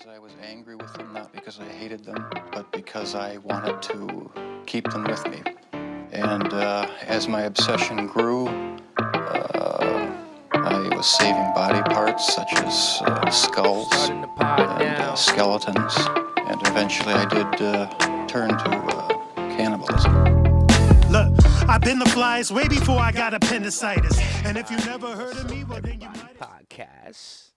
because I was angry with them, not because I hated them, but because I wanted to keep them with me. And as my obsession grew, I was saving body parts such as skulls and skeletons, and eventually I did turn to cannibalism. Look, I've been the flies way before I got appendicitis. And if you never heard of me, well then you might. Podcast.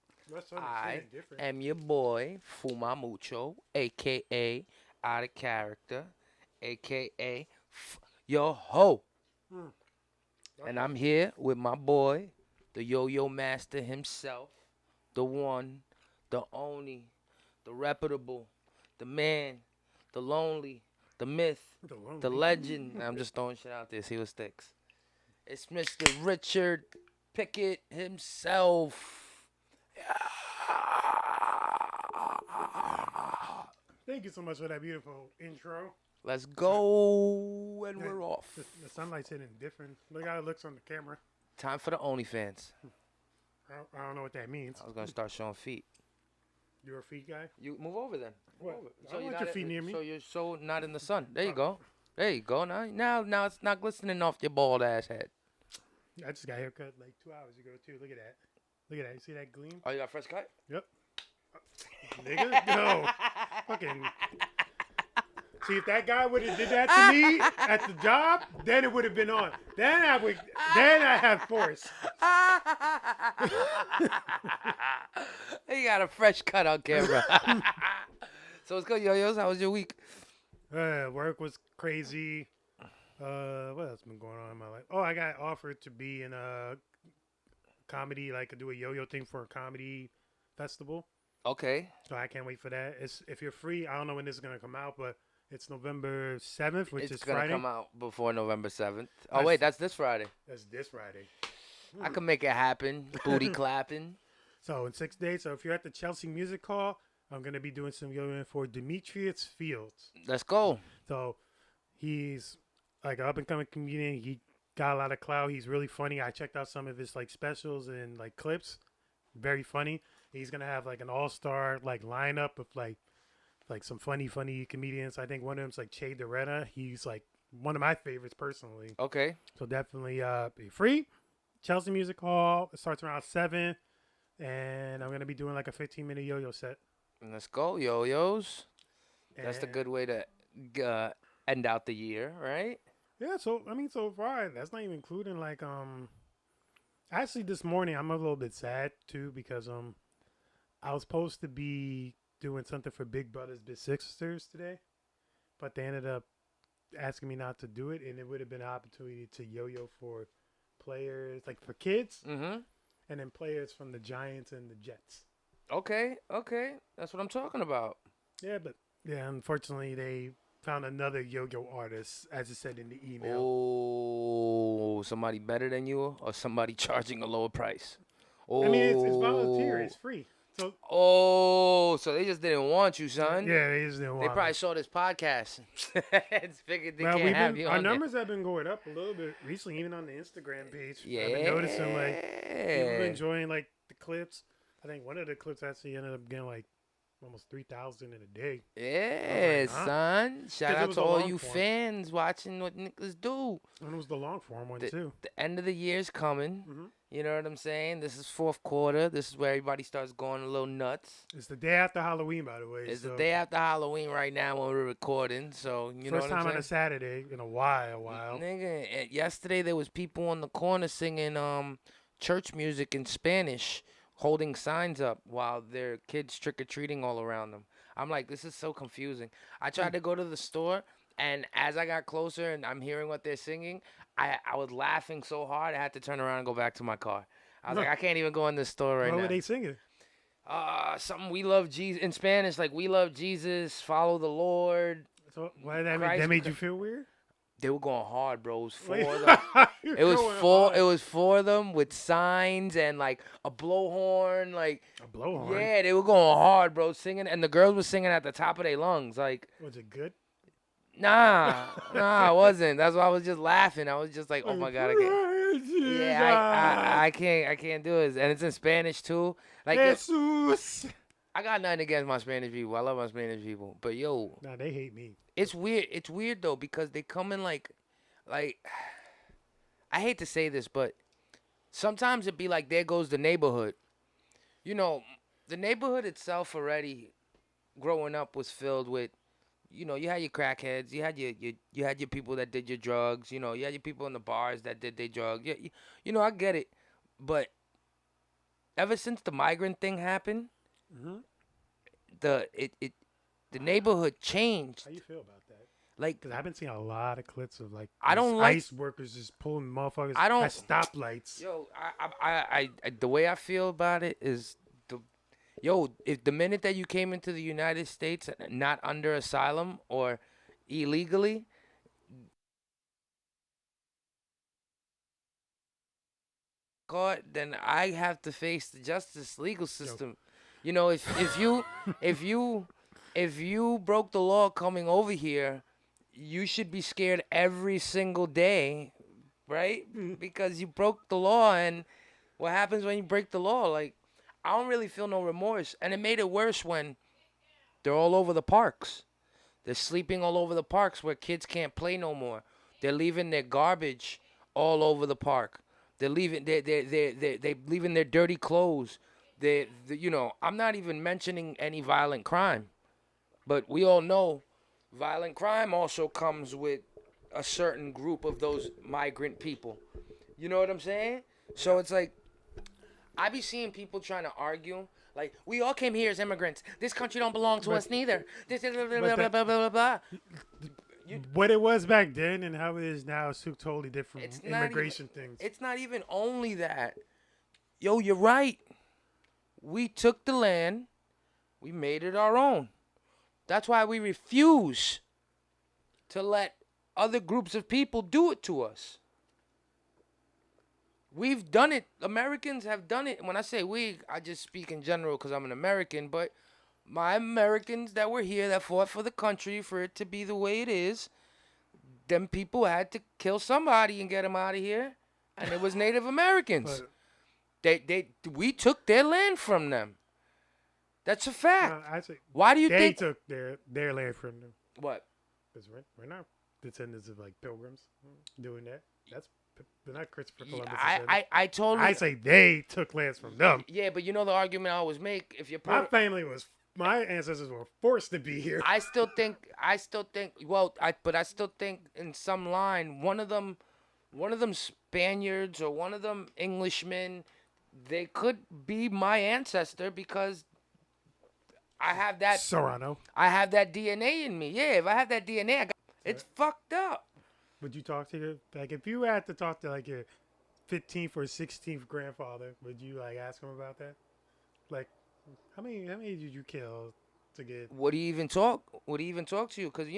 I am your boy, Fuma Mucho, a.k.a. Out of Character, a.k.a. Yo Ho. And I'm here with my boy, the Yo-Yo Master himself, the one, the only, the reputable, the man, the lonely, the myth, the legend. I'm just throwing shit out there, see what sticks. It's Mr. Richard Pickett himself. Thank you so much for that beautiful intro. Let's go, and we're off. The sunlight's hitting different. Look how it looks on the camera. Time for the OnlyFans. I don't know what that means. I was gonna start showing feet. You're a feet guy? You move over then. What? Move over. I don't want your feet near me. So you're so not in the sun. There you go. There you go. Now it's not glistening off your bald ass head. I just got a haircut like 2 hours ago too. Look at that. Look at that. You see that gleam? Oh, you got a fresh cut? Yep. Nigga, no. Fucking. See, if that guy would have did that to me at the job, then it would have been on. Then I have force. You got a fresh cut on camera. So it's good, yo-yos. How was your week? Work was crazy. What else been going on in my life? Oh, I got offered to be in a comedy, like do a yo-yo thing for a comedy festival. Okay. So I can't wait for that. If you're free, I don't know when this is gonna come out, but it's November 7th, which is Friday. It's gonna come out before November 7th. Oh wait, that's this Friday. That's this Friday. I can make it happen. Booty clapping. So in 6 days. So if you're at the Chelsea Music Hall, I'm gonna be doing some yo-yoing for Demetrius Fields. Let's go. So he's like an up and coming comedian. He got a lot of clout. He's really funny. I checked out some of his like specials and like clips. Very funny. He's gonna have like an all-star like lineup of like some funny comedians. I think one of them's like Che Doretta. He's like one of my favorites personally. Okay. So definitely be free. Chelsea Music Hall. It starts around 7, and I'm gonna be doing like a 15-minute yo-yo set. Let's go, yo-yos. That's the good way to end out the year, right? Yeah. So I mean, so far that's not even including like Actually, this morning I'm a little bit sad too because I was supposed to be doing something for Big Brothers Big Sisters today, but they ended up asking me not to do it, and it would have been an opportunity to yo-yo for players, like for kids, and then players from the Giants and the Jets. Okay, that's what I'm talking about. Yeah, but unfortunately they found another yo-yo artist, as it said in the email. Oh, somebody better than you, or somebody charging a lower price? Oh, I mean, it's volunteer, it's free. So they just didn't want you, son. Yeah, they just didn't want. They probably saw this podcast. It's figured they can't have you on our there. numbers have been going up a little bit recently, even on the Instagram page. Yeah, I've been noticing like people enjoying like the clips. I think one of the clips actually ended up getting like almost 3,000 in a day. Yeah, like, huh? son. Shout out was to the all long you form. fans watching what niggas do. And it was the long form one too. The end of the year's coming. Mhm. You know what I'm saying? This is fourth quarter. This is where everybody starts going a little nuts. It's the day after Halloween, by the way. It's the day after Halloween right now when we're recording. So you know what I'm saying? First time on a Saturday in a while. Nigga, yesterday there was people on the corner singing church music in Spanish, holding signs up while their kids trick-or-treating all around them. I'm like, this is so confusing. I tried to go to the store, and as I got closer and I'm hearing what they're singing, I was laughing so hard I had to turn around and go back to my car. I was like, I can't even go in this store right now. What were they singing? Something we love Jesus in Spanish, like we love Jesus, follow the Lord. So why that made you feel weird? They were going hard, bro. It was four of them. It was four of them with signs and like a blowhorn, like a blowhorn. Yeah, they were going hard, bro, singing, and the girls were singing at the top of their lungs. Like, was it good? Nah, it wasn't. That's why I was just laughing. I was just like, oh my god, I can't do it. And it's in Spanish too. Like, Jesus. I got nothing against my Spanish people. I love my Spanish people. But yo, Nah, they hate me. it's weird. It's weird though because they come in like I hate to say this, but sometimes it be like there goes the neighborhood. You know, the neighborhood itself already growing up was filled with, you had your crackheads, you had your people that did your drugs, you had your people in the bars that did their drugs. Yeah, I get it, but ever since the migrant thing happened, Mm-hmm. the neighborhood changed. How you feel about that? Like, Because I've been seeing a lot of clips of like I don't these like- ICE workers just pulling motherfuckers I don't- at stoplights. yo, I the way I feel about it is if the minute that you came into the United States not under asylum or illegally, caught, then I have to face the justice legal system. If you broke the law coming over here, you should be scared every single day, right? Because you broke the law, and what happens when you break the law? Like, I don't really feel no remorse, and it made it worse when they're all over the parks. They're sleeping all over the parks where kids can't play no more. They're leaving their garbage all over the park. They're leaving they leaving their dirty clothes. I'm not even mentioning any violent crime, but we all know violent crime also comes with a certain group of those migrant people. You know what I'm saying? So it's like I be seeing people trying to argue like we all came here as immigrants. This country don't belong to us neither. This is blah blah blah blah blah blah. What it was back then and how it is now is two totally different It's not immigration things. It's not even only that. Yo, you're right. We took the land. We made it our own. That's why we refuse to let other groups of people do it to us. We've done it. Americans have done it. When I say we, I just speak in general because I'm an American, but my Americans that were here that fought for the country for it to be the way it is, them people had to kill somebody and get them out of here, and it was Native Americans. We took their land from them. That's a fact. I say Why do you they think? took their land from them? What? Because we're not descendants of like pilgrims doing that. They're not Christopher Columbus. I totally. I say they took lands from them. Yeah, but you know the argument I always make. If you're My ancestors were forced to be here. I still think. But I still think in some line, one of them Spaniards or one of them Englishmen, they could be my ancestor because I have that. Serrano. I have that DNA in me. Yeah, if I have that DNA, it's fucked up. Would you talk to if you had to talk to like your 15th or 16th grandfather, would you like ask him about that? Like, how many did you kill to get? Would he even talk? Would he even talk to you? Because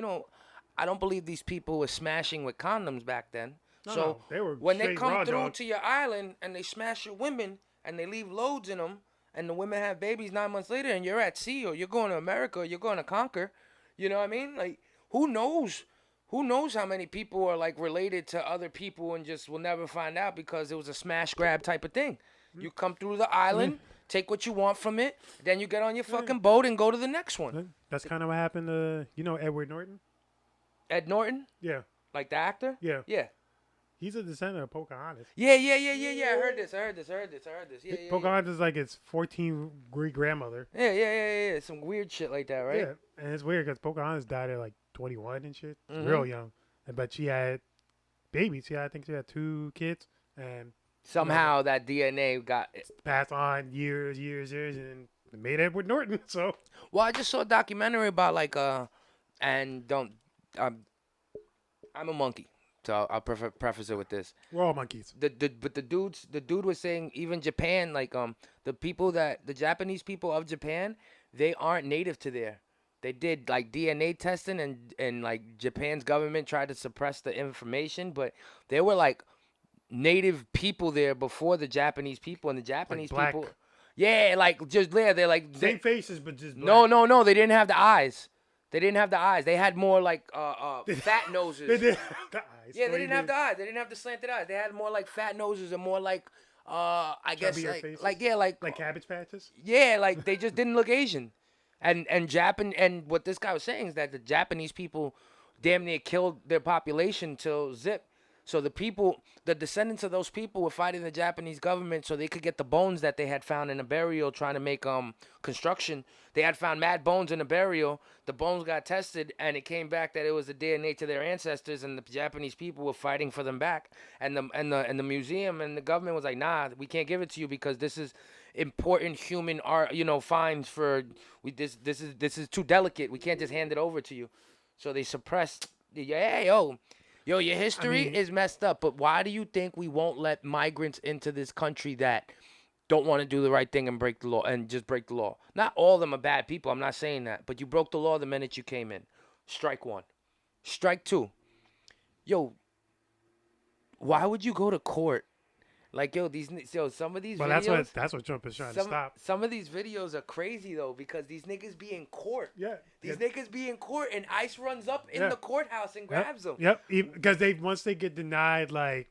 I don't believe these people were smashing with condoms back then. No, they were when they straight come raw through dog. to your island and they smash your women and they leave loads in them, and the women have babies 9 months later, and you're at sea or you're going to America or you're going to conquer, you know what I mean? Like, who knows? Who knows how many people are like related to other people and just will never find out because it was a smash grab type of thing. You come through the island, take what you want from it, then you get on your fucking boat and go to the next one. That's kind of what happened to Edward Norton. Ed Norton, Yeah, like the actor. yeah. Yeah. He's a descendant of Pocahontas. Yeah. I heard this. Yeah. Pocahontas is like his 14th great grandmother. Yeah. Some weird shit like that, right? Yeah, and it's weird because Pocahontas died at like 21 and shit, Mhm. real young. But she had babies. I think she had 2 kids, and Somehow that DNA got. passed on years, and made Edward Norton. So Well, I just saw a documentary about and don't. I'm a monkey, so I'll preface it with this. we're all monkeys. But the dude was saying even Japan, the Japanese people of Japan, they aren't native to there. They did like DNA testing and like Japan's government tried to suppress the information, but they were like native people there before the Japanese people, and the Japanese black. people, yeah, like just there, they're like Same faces, but just no, black. they didn't have the eyes. They didn't have the eyes. They had more like fat noses. They did the eyes. Yeah, they didn't have the eyes. They didn't have the slanted eyes. They had more like fat noses and more like I guess Chubbier like, faces? like yeah, like Cabbage Patches. yeah, like they just didn't look Asian. And what this guy was saying is that the Japanese people damn near killed their population till zip. So the descendants of those people were fighting the Japanese government so they could get the bones that they had found in a burial trying to make construction. They had found mad bones in a burial. The bones got tested and it came back that it was the DNA to their ancestors, and the Japanese people were fighting for them back. And the museum and the government was like, nah, we can't give it to you because this is important human art, finds for this is too delicate. We can't just hand it over to you. So they suppressed. Yeah, yo, your history is messed up. But why do you think we won't let migrants into this country that don't want to do the right thing and break the law and just break the law? Not all of them are bad people. I'm not saying that, but you broke the law the minute you came in. Strike one. Strike two. Yo, why would you go to court? Like, some of these videos. That's what Trump is trying to stop. Some of these videos are crazy though because these niggas be in court. Yeah. These niggas be in court and ICE runs up in the courthouse and grabs them. Yep. Because once they get denied like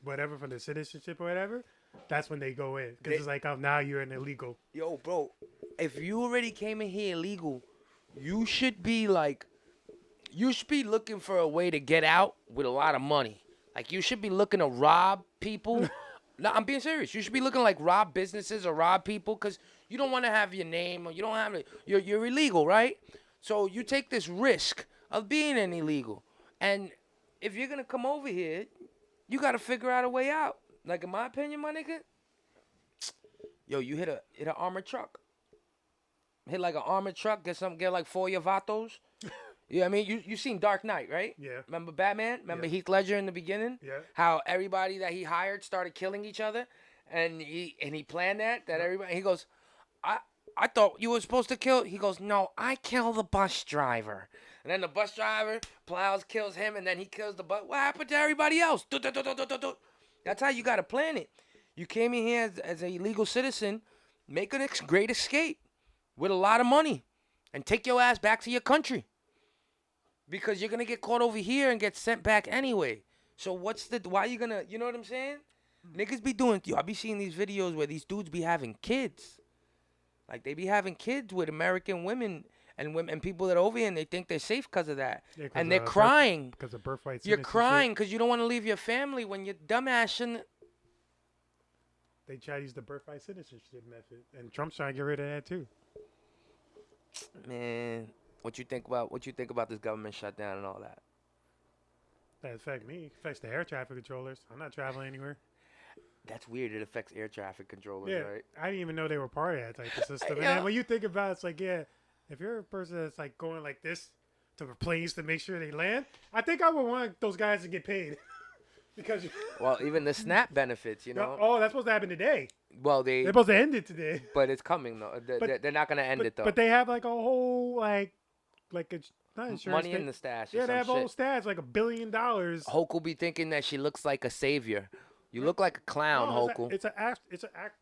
whatever from the citizenship or whatever, that's when they go in. Because it's like, oh, now you're an illegal. Yo, bro, if you already came in here illegal, you should be looking for a way to get out with a lot of money. Like you should be looking to rob people. No, I'm being serious. You should be looking like rob businesses or rob people because you don't want to have your name or you don't have it. You're illegal, right? So you take this risk of being an illegal. And if you're going to come over here, you got to figure out a way out. Like in my opinion, my nigga, yo, you hit an armored truck. Hit like an armored truck, get like 4 of your vatos. You know what I mean? You seen Dark Knight, right? Yeah. Remember Batman? Remember Heath Ledger in the beginning? Yeah. How everybody that he hired started killing each other, and he planned that everybody. He goes, I thought you were supposed to kill. He goes, no, I kill the bus driver, and then the bus driver kills him, and then he kills the bus. What happened to everybody else? That's how you gotta plan it. You came in here as an illegal citizen, make a great escape with a lot of money, and take your ass back to your country. Because you're going to get caught over here and get sent back anyway. So why are you going to, you know what I'm saying? Niggas be doing, I be seeing these videos where these dudes be having kids. Like they be having kids with American women and people that are over here and they think they're safe because of that. Yeah, and they're crying. Because of birthright. You're crying because you don't want to leave your family when you're dumbass shouldn't. They try to use the birthright citizenship method. And Trump's trying to get rid of that too. Man. What you think about this government shutdown and all that? That affects me. It affects the air traffic controllers. I'm not traveling anywhere. That's weird. It affects air traffic controllers, right? I didn't even know they were part of that type of system. And then when you think about it, it's like, yeah, if you're a person that's like going like this to planes to make sure they land, I think I would want those guys to get paid. Because well, even the SNAP benefits, Oh, that's supposed to happen today. Well, they're supposed to end it today. But it's coming though. They're not going to end it though. But they have like a whole not insurance. Money in the stash. Yeah, they have a whole stash, like $1 billion. Hoke will be thinking that she looks like a savior. You look like a clown, Hoke. It's an act,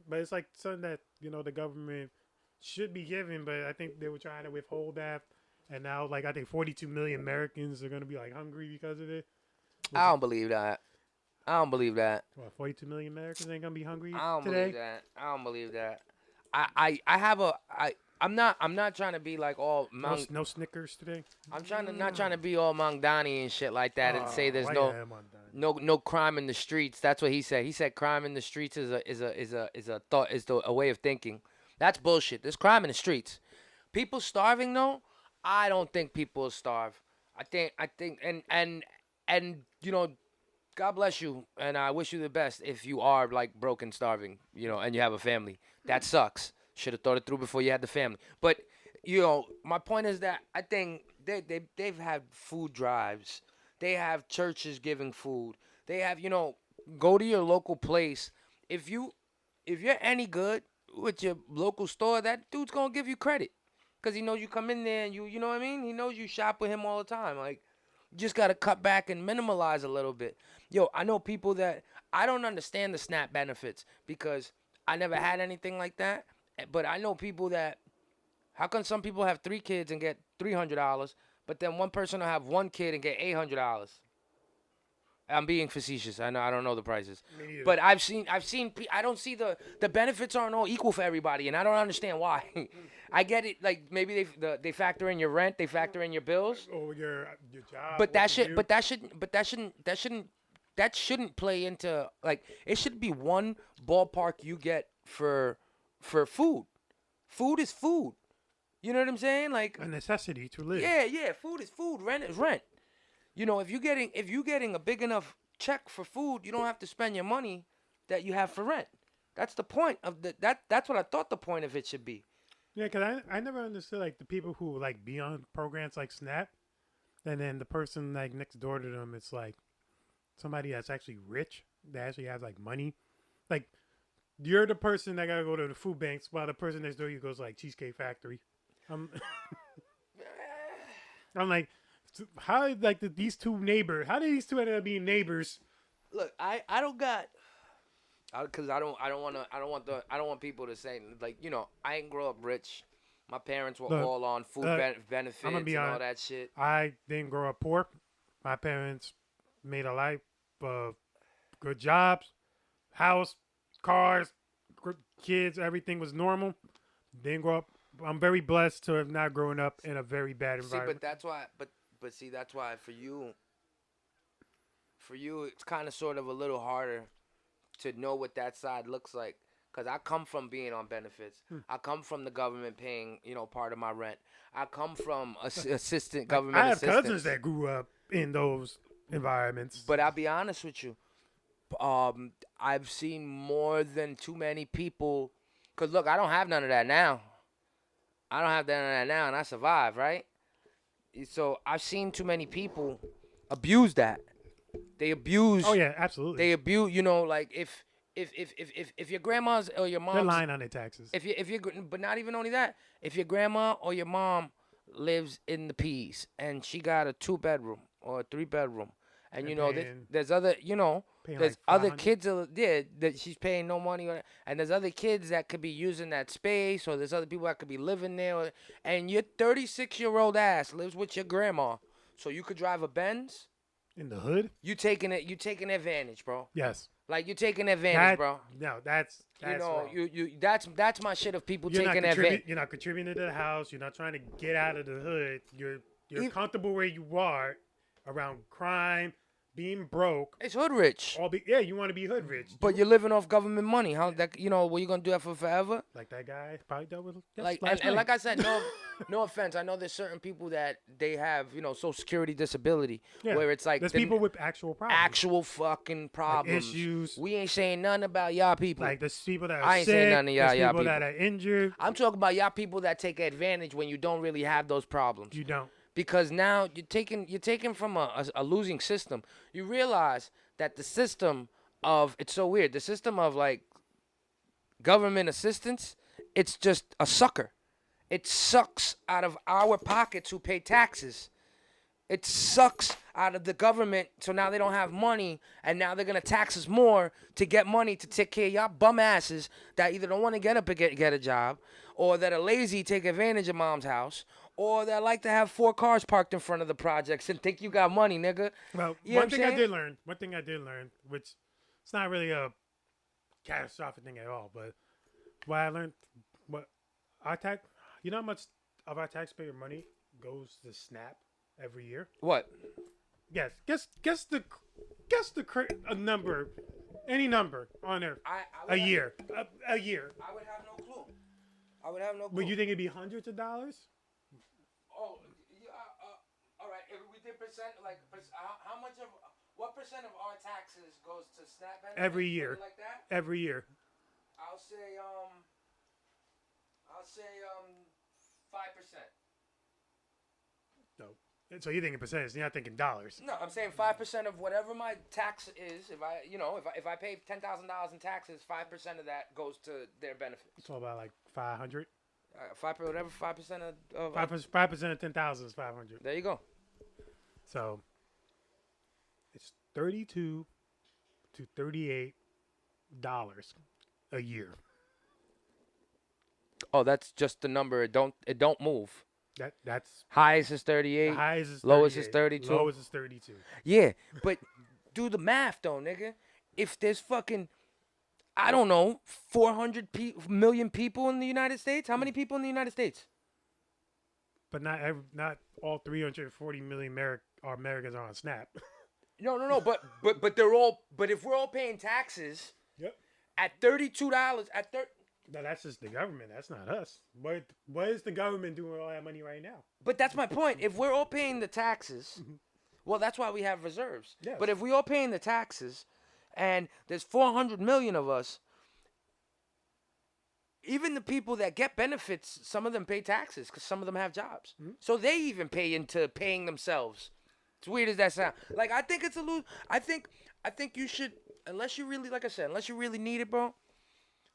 but it's like something that the government should be giving. But I think they were trying to withhold that, and now I think 42 million Americans are going to be hungry because of it. I don't believe that. What, 42 million Americans ain't going to be hungry today? I don't believe that. I'm not trying to be like all no Snickers today. I'm not trying to be all Mangdani and shit like that and say there's no crime in the streets. That's what he said. He said crime in the streets is a way of thinking. That's bullshit. There's crime in the streets. People starving though, I don't think people will starve. I think and God bless you and I wish you the best if you are broke and starving, and you have a family. That sucks. Should have thought it through before you had the family. But, my point is that I think they've had food drives. They have churches giving food. They have, go to your local place. If you're any good with your local store, that dude's going to give you credit. Because he knows you come in there and you know what I mean? He knows you shop with him all the time. You just got to cut back and minimalize a little bit. I know people that, I don't understand the SNAP benefits because I never had anything like that. But I know people that, how come some people have 3 kids and get $300, but then one person will have 1 kid and get $800? I'm being facetious. I don't know the prices, Me neither. but I've seen. I don't see the benefits aren't all equal for everybody, and I don't understand why. I get it. Like maybe they factor in your rent, they factor in your bills, or your job. but what that shouldn't play into like it should be one ballpark you get for food. Food is food. You know what I'm saying? Like a necessity to live. yeah. Food is food. Rent is rent. You know, if you're getting a big enough check for food, you don't have to spend your money that you have for rent. That's the point of that's what I thought the point of it should be. Yeah, because I never understood like the people who like be on programs like SNAP, and then the person like next door to them, it's like somebody that's actually rich, that actually has like money. Like you're the person that gotta go to the food banks, while the person next door you goes like Cheesecake Factory. I'm like, how like these two neighbors? How did these two end up being neighbors? Look, I don't got. Cause I don't want people to say like I didn't grow up rich. My parents were all on food benefits and all that shit. I didn't grow up poor. My parents made a life of good jobs, house, cars, kids. Everything was normal. Didn't grow up. I'm very blessed to have not grown up in a very bad environment. See, but that's why. But see, that's why for you, it's kind of sort of a little harder to know what that side looks like, because I come from being on benefits. I come from the government paying, part of my rent. I come from assistant government. I have assistance. cousins that grew up in those environments. But I'll be honest with you, I've seen more than too many people. Cause look, I don't have none of that now. And I survive, right? So I've seen too many people abuse that. They abuse. Oh yeah, absolutely. They abuse. Like if your grandma's or your mom's, they're lying on their taxes. But not even only that. If your grandma or your mom lives in the P's and she got a 2-bedroom or a 3-bedroom, and there's other there's like other $500. kids that she's paying no money on, and there's other kids that could be using that space, or there's other people that could be living there, and your 36-year-old ass lives with your grandma, so you could drive a Benz. In the hood? You taking advantage, bro. Yes. Like you taking advantage, bro. No, that's wrong. That's my shit of people You're taking advantage. You're not contributing to the house. You're not trying to get out of the hood. You're comfortable where you are, around crime, being broke. It's hood rich. You want to be hood rich. But you're living off government money. How that were you gonna do that for forever? Like that guy probably dealt with. And like I said, no offense. I know there's certain people that they have Social Security disability, where it's like there's people with actual problems, actual fucking problems, like issues. We ain't saying nothing about y'all people. Like there's people that are I ain't sick. saying nothing to y'all people people that are injured. I'm talking about y'all people that take advantage when you don't really have those problems. You don't. Because now you're taking from a losing system. You realize that the system of it's so weird. The system of like government assistance, it's just a sucker. It sucks out of our pockets who pay taxes. It sucks out of the government, so now they don't have money, and now they're gonna tax us more to get money to take care of y'all bum asses that either don't want to get up and get a job, or that are lazy, take advantage of mom's house, or that like to have 4 cars parked in front of the projects and think you got money, nigga. Well, one thing I did learn, which it's not really a catastrophic thing at all, but what I learned, you know how much of our taxpayer money goes to SNAP every year? What? Yes. Guess a number, any number on there. A year. I would have no clue. But you think it'd be hundreds of dollars? Oh, all right. If we did percent, what percent of our taxes goes to SNAP benefits? Every year. Like that? Every year. I'll say 5%. No. So you're thinking percentage, you're not thinking dollars. No, I'm saying 5% of whatever my tax is. If I pay $10,000 in taxes, 5% of that goes to their benefits. It's all about like 500. 5% of 5% of 10,000 is 500. There you go. So it's $32 to $38 a year. Oh, that's just the number. It don't move. That's highest is 38. Highest is 38. Lowest is 32. Lowest is 32. Yeah, but do the math though, nigga. If there's fucking, I don't know, 400 million people in the United States. How many people in the United States? But not all 340 million Americans are on Snap. No. But they're all. But if we're all paying taxes, Yep. at $32 No, that's just the government. That's not us. What is the government doing with all that money right now? But that's my point. If we're all paying the taxes, well, that's why we have reserves. Yes. But if we all paying the taxes, and there's 400 million of us, even the people that get benefits, some of them pay taxes because some of them have jobs. So they even pay into paying themselves. As weird as that sound. Like, I think it's a lose. I think you should, unless you really, like I said, unless you really need it, bro.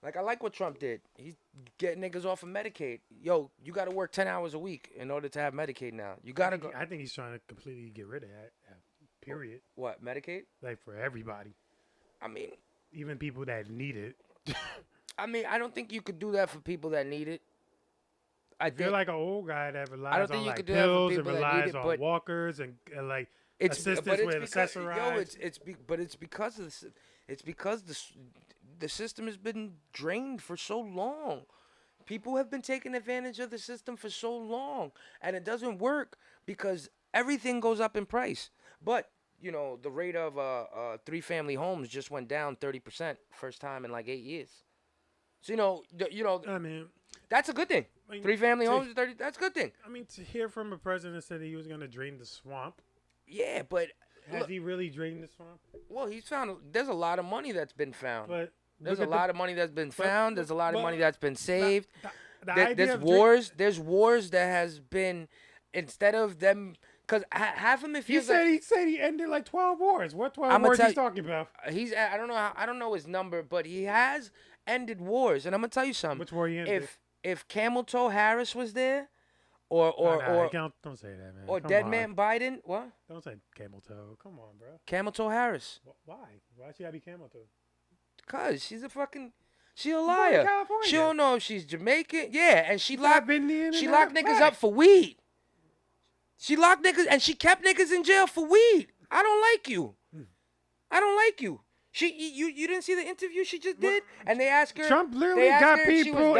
Like, I like what Trump did. He's getting niggas off of Medicaid. Yo, you got to work 10 hours a week in order to have Medicaid now. You got to go. I think he's trying to completely get rid of that. Period. What, Medicaid? Like, for everybody. I mean, even people that need it. I don't think you could do that for people that need it. You're like an old guy that relies I don't think on you like could do that for pills and people that relies need it, on but walkers and like it's assistants but it's with because, accessorized. but it's because of it's because the system has been drained for so long. People have been taking advantage of the system for so long, and it doesn't work because everything goes up in price. But you know, the rate of 3-family homes just went down 30% first time in like 8 years. So I mean, that's a good thing. 3-family homes, 30. That's a good thing. I mean, to hear from a president said he was going to drain the swamp. Yeah, but has he really drained the swamp? Well, he's found. There's a lot of money that's been found. But there's a lot of money that's been found. There's a lot of money that's been saved. There's wars. There's wars that has been, instead of them. Because half of him, if he said he ended like 12 wars. What 12 wars he's talking about? I don't know his number, but he has ended wars. And I'm gonna tell you something. Which war he ended? If Camel Toe Harris was there, or don't say that, man. Or Dead Man Biden, what? Don't say Camel Toe. Come on, bro. Camel Toe Harris. Why? Why she gotta be Camel Toe? Cause she a liar. She don't know if she's Jamaican. Yeah, and she locked niggas up for weed. She locked niggas and she kept niggas in jail for weed. I don't like you. I don't like you. You didn't see the interview she just did? And they asked her. Trump literally got people.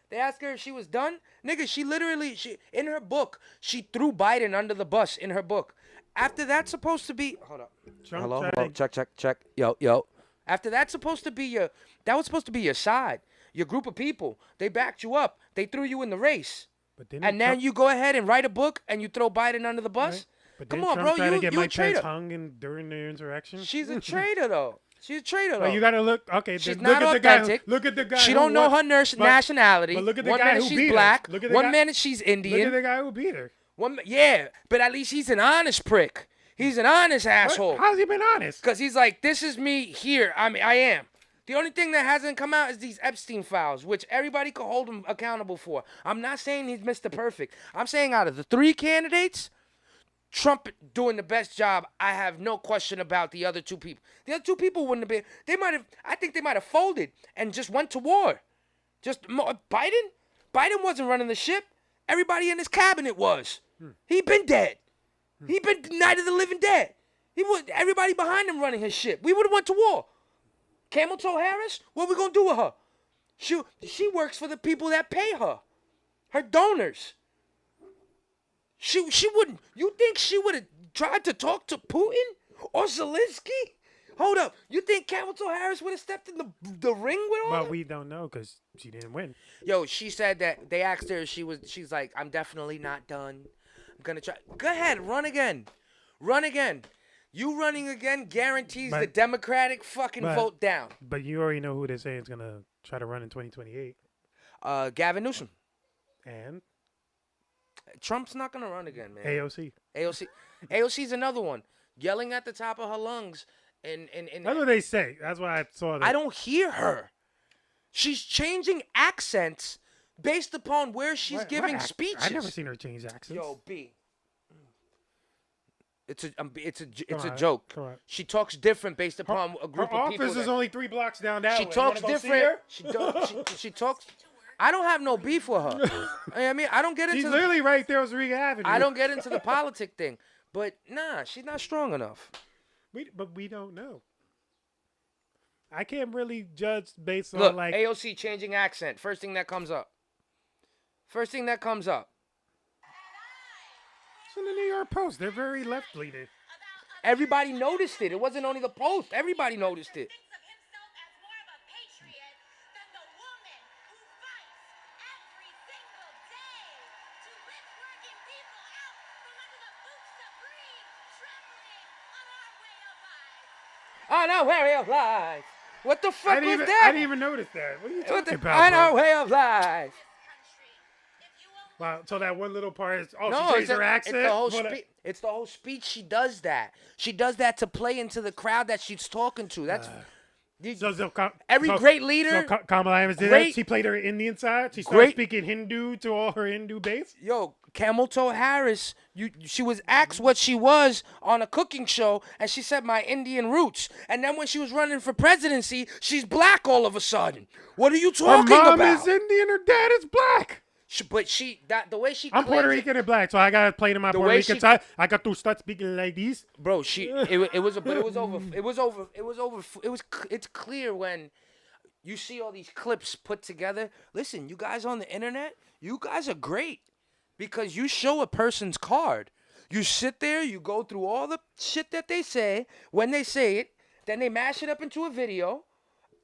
They asked her if she was done. Nigga, she in her book, she threw Biden under the bus in her book. After that's supposed to be. Hold up. Hello. Check. Yo. After that's supposed to be that was supposed to be your side, your group of people. They backed you up. They threw you in the race. And now you go ahead and write a book and you throw Biden under the bus? Right. But come on, Trump bro. You a traitor. Hung during the insurrection? She's a traitor, though. She's a traitor, though. But you got to look. Okay, she's not look authentic. Look at the guy. She don't know her nationality. But look at the one guy minute who she's beat black. her. One minute she's Indian. Look at the guy who beat her. Yeah, but at least he's an honest prick. He's an honest asshole. How's he been honest? Because he's like, this is me here. I am. The only thing that hasn't come out is these Epstein files, which everybody could hold him accountable for. I'm not saying he's Mr. Perfect. I'm saying out of the 3 candidates, Trump doing the best job. I have no question about the other 2 people. The other 2 people wouldn't have been. I think they might have folded and just went to war. Biden wasn't running the ship. Everybody in his cabinet was. He been dead. He been Night of the Living Dead. Everybody behind him running his ship. We would have went to war. Camel Toe Harris, what we gonna do with her? She works for the people that pay her. Her donors. She wouldn't. You think she would have tried to talk to Putin or Zelensky? Hold up. You think Camel Toe Harris would have stepped in the ring with all? But we don't know because she didn't win. Yo, she said that they asked her. She's like, I'm definitely not done. I'm gonna try. Go ahead, run again. Run again. You running again guarantees the Democratic fucking vote down. But you already know who they're saying is going to try to run in 2028. Gavin Newsom. And? Trump's not going to run again, man. AOC's another one. Yelling at the top of her lungs. And that's what they say. That's what I saw. I don't hear her. She's changing accents based upon where she's giving speeches. I've never seen her change accents. Yo, B. It's a joke. She talks different based upon a group of people. Her office is only 3 blocks down that way. She talks different. She talks. I don't have no beef with her. I mean, I don't get into. She's literally right there on Regan Avenue. I don't get into the politic thing, but nah, she's not strong enough. But we don't know. I can't really judge based on Look, like AOC changing accent. First thing that comes up. First thing that comes up. it's in the New York Post. They're very left leaning. Everybody noticed it. It wasn't only the Post. Everybody noticed it. On our way of life. What the fuck was that? I didn't even notice that. What are you talking about? On our bro? way of life. Wow, so that one little part is No, she changed her accent. It's the whole speech. She does that. She does that to play into the crowd that she's talking to. That's every great leader. So Kamala Harris did that. She played her Indian side. She started speaking Hindu to all her Hindu base. Yo, Camel Toe Harris, she was asked what she was on a cooking show, and she said my Indian roots. And then when she was running for presidency, she's black all of a sudden. What are you talking about? Her mom is Indian. Her dad is black. But the way she I'm Puerto Rican and black, so I gotta play to my Puerto Rican side. I got to start speaking like this. Bro, it's clear when you see all these clips put together. Listen, you guys on the internet, you guys are great because you show a person's card. You sit there, you go through all the shit that they say when they say it, then they mash it up into a video.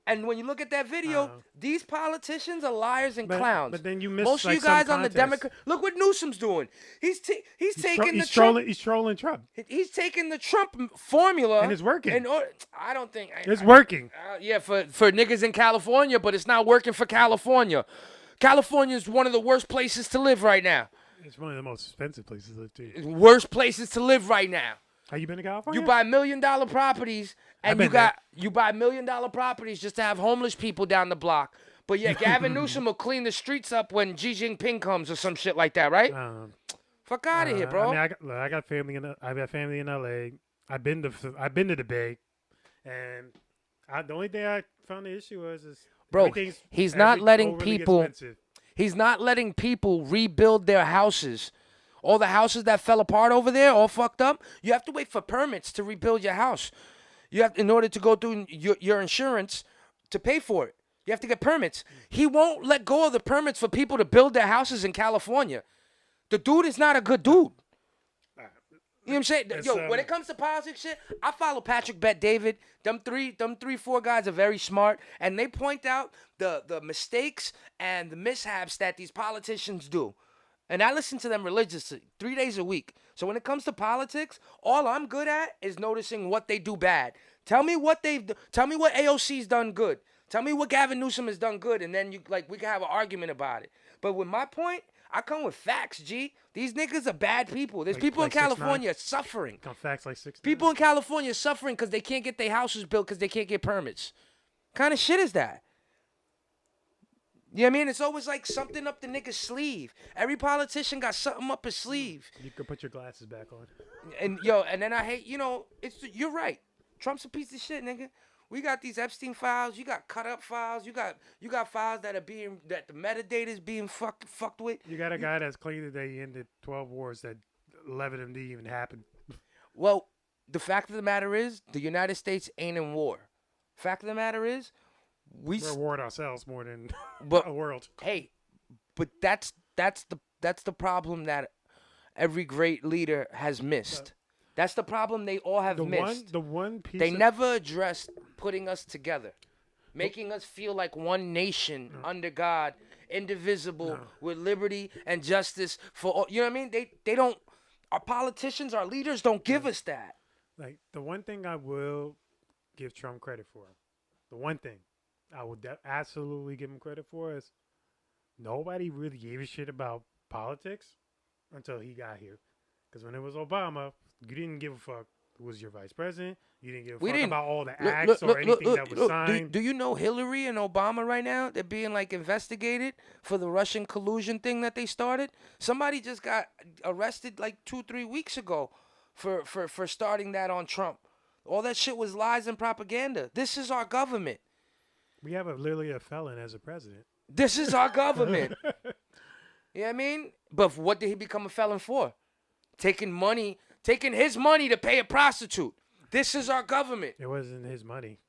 And when you look at that video, these politicians are liars and clowns. But then you miss most of you guys on the Democrat. Look what Newsom's doing. He's taking the Trump. He's trolling Trump. He's taking the Trump formula, and it's working. I don't think it's working. Yeah, for niggas in California, but it's not working for California. California is one of the worst places to live right now. It's one of the most expensive places to live too. Worst places to live right now. Have you been to California? You buy $1 million properties, and you buy $1 million properties just to have homeless people down the block. But yeah, Gavin Newsom will clean the streets up when Xi Jinping comes or some shit like that, right? Fuck out of here, bro. I mean, I got family in LA. I've been to the Bay, and the only thing I found the issue is bro, he's not letting people. He's not letting people rebuild their houses. All the houses that fell apart over there, all fucked up, you have to wait for permits to rebuild your house. You have, in order to go through your insurance to pay for it, you have to get permits. He won't let go of the permits for people to build their houses in California. The dude is not a good dude. You know what I'm saying? Yo, when it comes to politics shit, I follow Patrick Bet-David. Them three, four guys are very smart, and they point out the mistakes and the mishaps that these politicians do. And I listen to them religiously 3 days a week. So when it comes to politics, all I'm good at is noticing what they do bad. Tell me what AOC's done good. Tell me what Gavin Newsom has done good, and then we can have an argument about it. But with my point, I come with facts, G. These niggas are bad people. There's people in California suffering. Facts like 6'9". People in California suffering because they can't get their houses built because they can't get permits. What kind of shit is that? You know what I mean? It's always like something up the nigga's sleeve. Every politician got something up his sleeve. You can put your glasses back on. And then I hate, you're right. Trump's a piece of shit, nigga. We got these Epstein files. You got cut up files. You got files that the metadata is being fucked with. You got a guy that's claiming that he ended 12 wars that 11 of them didn't even happen. Well, the fact of the matter is, the United States ain't in war. Fact of the matter is, we're at war ourselves more than a world. Hey, but that's the problem that every great leader has missed. That's the problem they all have missed. The one piece they never addressed putting us together, making us feel like one nation under God, indivisible, with liberty and justice for all. You know what I mean? They don't. Our politicians, our leaders don't give us that. Like the one thing I will give Trump credit for, the one thing I would absolutely give him credit for is nobody really gave a shit about politics until he got here. Because when it was Obama, you didn't give a fuck who was your vice president. You didn't give a fuck about all the acts or anything that was signed. Do you know Hillary and Obama right now? They're being investigated for the Russian collusion thing that they started. Somebody just got arrested 2-3 weeks ago for starting that on Trump. All that shit was lies and propaganda. This is our government. We have literally a felon as a president. This is our government. You know what I mean? But what did he become a felon for? Taking his money to pay a prostitute. This is our government. It wasn't his money.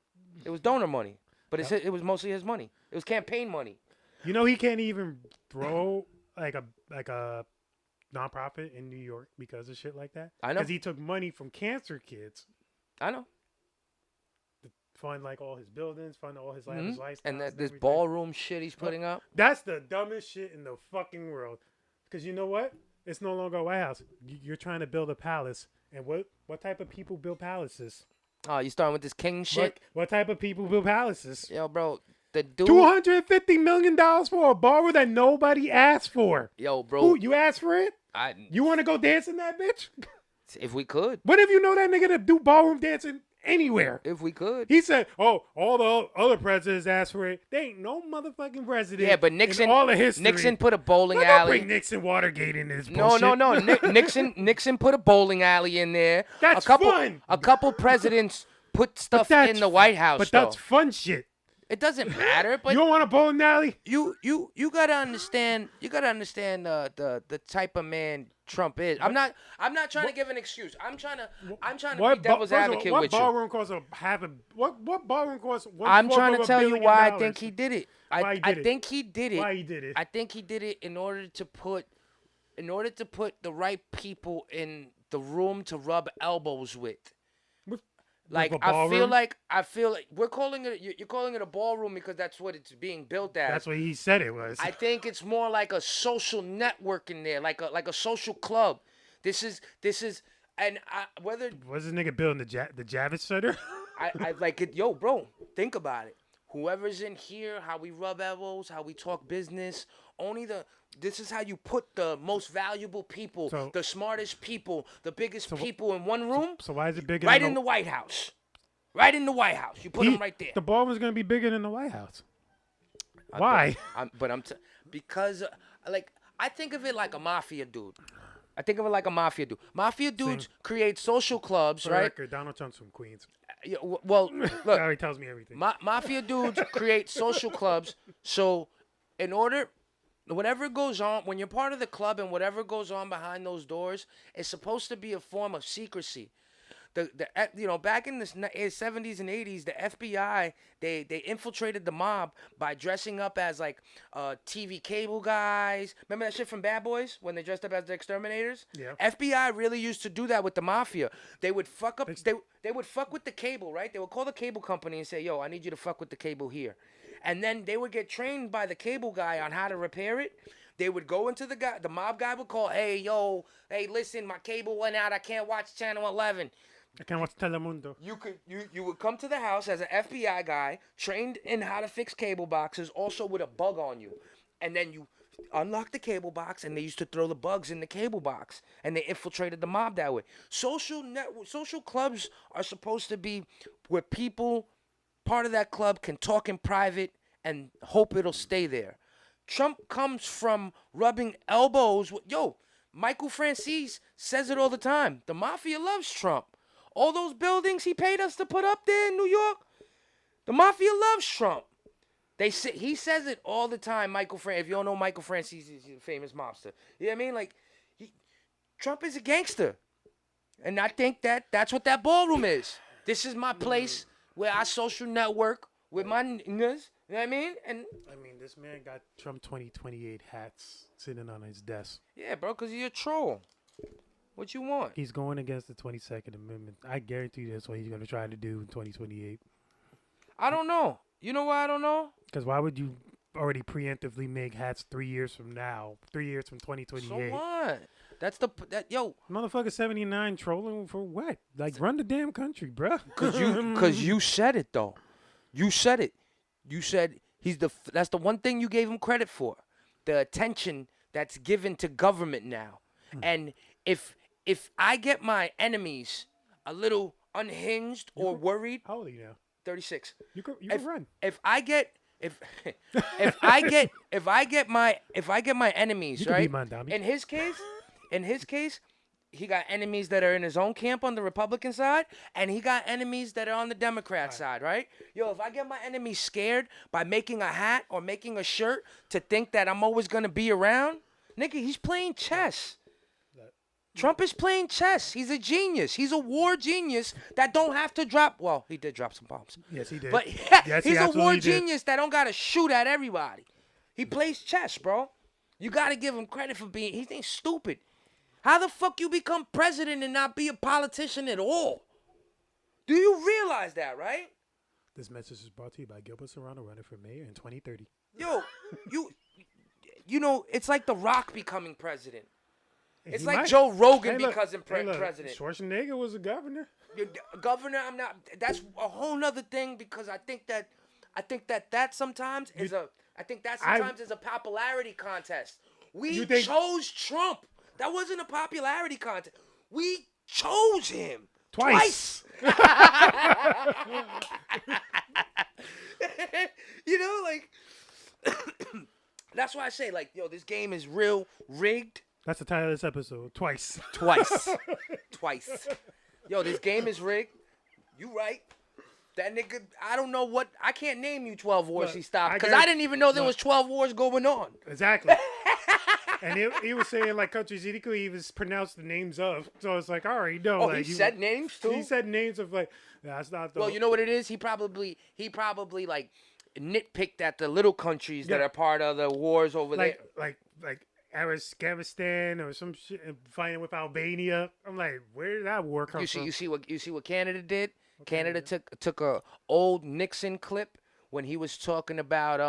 It was donor money, but it was mostly his money. It was campaign money. You know, he can't even throw like a nonprofit in New York because of shit like that. I know. Because he took money from cancer kids I know. to fund like all his buildings, fund all his lavish lifestyles. And this everything. ballroom shit he's putting up. That's the dumbest shit in the fucking world. Because you know what? It's no longer a White House. You're trying to build a palace. And what type of people build palaces? Oh, you starting with this king shit? What type of people build palaces? Yo, bro, the dude. $250 million for a ballroom that nobody asked for. Yo, bro. Who, you asked for it? I, You want to go dance in that bitch? if we could. What if you know that nigga to do ballroom dancing anywhere? If we could. He said, "Oh, all the other presidents asked for it. They ain't no motherfucking president." Yeah, but Nixon. in all of history. Nixon put a bowling Don't alley. bring Nixon Watergate in this No, bullshit. no. Nixon put a bowling alley in there. That's a couple, fun. A couple presidents put stuff in the White House. But though. that's fun shit. It doesn't matter. But You don't want a bowling alley? you gotta understand. You gotta understand the type of man Trump is. I'm not trying to give an excuse. I'm trying to be devil's advocate what with you. ballroom costs what ballroom costs? I'm trying to $1/4 tell you billion? why I think he did it. Why he I did it? think he did it. Why he did it? I think he did it in order to put the right people in the room to rub elbows with. Like a I feel ballroom? like we're calling it. You're calling it a ballroom because that's what it's being built as. That's what he said it was. I think it's more like a social network in there, like a social club. This is and whether Was this nigga building the Javits Center? I like it. Yo, bro, think about it. Whoever's in here, how we rub elbows, how we talk business. This is how you put the most valuable people, the smartest people, the biggest people in one room. So why is it bigger? Right in the White House. Right in the White House. You put them right there. The ballroom's gonna be bigger than the White House. Why? Because I think of it like a mafia dude. Mafia dudes create social clubs, For the right? record, Donald Trump's from Queens. Yeah, well, look, That already tells me everything. mafia dudes create social clubs. So, in order, whatever goes on, when you're part of the club and whatever goes on behind those doors, it's supposed to be a form of secrecy. Back in the 70s and 80s, the FBI they infiltrated the mob by dressing up as like TV cable guys. Remember that shit from Bad Boys when they dressed up as the exterminators? Yeah. FBI really used to do that with the mafia. They would fuck up. They would fuck with the cable, right? They would call the cable company and say, "Yo, I need you to fuck with the cable here," and then they would get trained by the cable guy on how to repair it. They would go into the mob guy would call, "Hey, listen, my cable went out. I can't watch Channel 11." I can't watch Telemundo. You would come to the house as an FBI guy trained in how to fix cable boxes, also with a bug on you, and then you unlock the cable box, and they used to throw the bugs in the cable box, and they infiltrated the mob that way. Social clubs are supposed to be where people, part of that club, can talk in private and hope it'll stay there. Trump comes from rubbing elbows with Michael Francis says it all the time. The mafia loves Trump. All those buildings he paid us to put up there in New York, the mafia loves Trump. He says it all the time, Michael Francis. If you don't know Michael Francis, he's a famous mobster. You know what I mean? Like, Trump is a gangster. And I think that's what that ballroom is. This is my place where I social network with my niggas. You know what I mean? And I mean, this man got Trump 2028 hats sitting on his desk. Yeah, bro, because he's a troll. What you want? He's going against the 22nd Amendment. I guarantee you that's what he's going to try to do in 2028. I don't know. You know why I don't know? Because why would you already preemptively make hats 3 years from now? 3 years from 2028. So what? Motherfucker 79 trolling for what? Like, run the damn country, bruh. Because you said it, though. You said it. You said that's the one thing you gave him credit for. The attention that's given to government now. And if I get my enemies a little unhinged or worried. How old are you now? 36. You can run. If I get my enemies, You can right? be Mandami. In his case, he got enemies that are in his own camp on the Republican side, and he got enemies that are on the Democrat side, right? Yo, if I get my enemies scared by making a hat or making a shirt to think that I'm always gonna be around, nigga, he's playing chess. Trump is playing chess. He's a genius. He's a war genius that don't have to drop. Well, he did drop some bombs. Yes, he did. But yeah, yes, he's he a war absolutely did. genius that don't gotta shoot at everybody. He plays chess, bro. You gotta give him credit for being. He ain't stupid. How the fuck you become president and not be a politician at all? Do you realize that, right? This message is brought to you by Gilbert Serrano running for mayor in 2030. Yo, you know, it's like The Rock becoming president. It's He like might. Joe Rogan Hey, look, becoming look, president. Schwarzenegger was a governor. Governor, I'm not. That's a whole nother thing because I think that sometimes is a popularity contest. We chose Trump. That wasn't a popularity contest. We chose him Twice. You know, like that's why I say, like, yo, this game is real rigged. That's the title of this episode. Twice. Twice. Yo, this game is rigged. You right. That nigga, I don't know what. I can't name you 12 wars he stopped because I didn't even know there was 12 wars going on. Exactly. And he was saying, like, countries he was pronounced the names of. So it's like, all right, no. Oh, like, he said names too? He said names of, like, that's not the. Well, you know what it is? He probably like nitpicked at the little countries that are part of the wars over there. Like Afghanistan or some shit, fighting with Albania. I'm like, where did that war come from? You see what Canada did? Canada took a old Nixon clip when he was talking about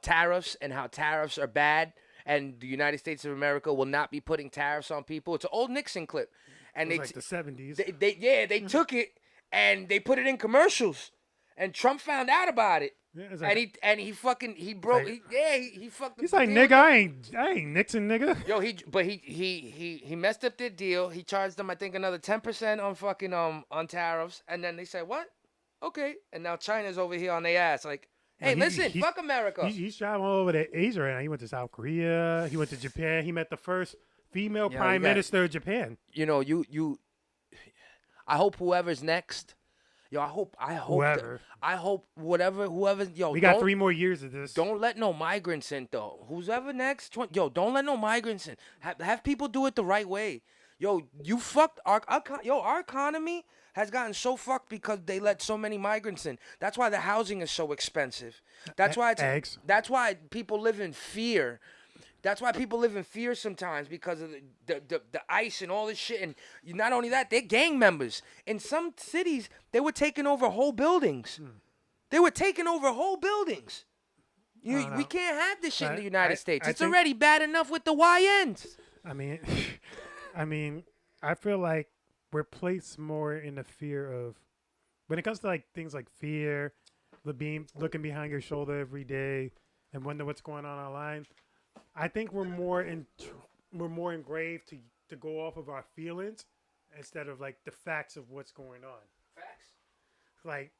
tariffs and how tariffs are bad and the United States of America will not be putting tariffs on people. It's an old Nixon clip, and it was like the 70s. They took it and they put it in commercials, and Trump found out about it. Yeah, like, he fucked. He's like, nigga, I ain't Nixon, nigga. Yo, he messed up their deal. He charged them, I think, another 10% on fucking on tariffs, and then they said, what? Okay, and now China's over here on their ass, like, hey, listen, fuck America. He's traveling all over to Asia right now. He went to South Korea. He went to Japan. He met the first female prime minister of Japan. You know, I hope whoever's next. Yo, I hope whoever. Yo, we got 3 more years of this. Don't let no migrants in though. Who's ever next? Yo, don't let no migrants in. Have people do it the right way. Yo, you fucked our economy has gotten so fucked because they let so many migrants in. That's why the housing is so expensive. That's why that's why people live in fear. That's why people live in fear sometimes because of the ICE and all this shit. And not only that, they're gang members. In some cities, they were taking over whole buildings. They were taking over whole buildings. We can't have this shit in the United States. It's already bad enough with the YNs. I mean, I feel like we're placed more in the fear of, when it comes to like things like fear, looking behind your shoulder every day and wonder what's going on online. I think we're more engraved to go off of our feelings instead of like the facts of what's going on. Facts. Like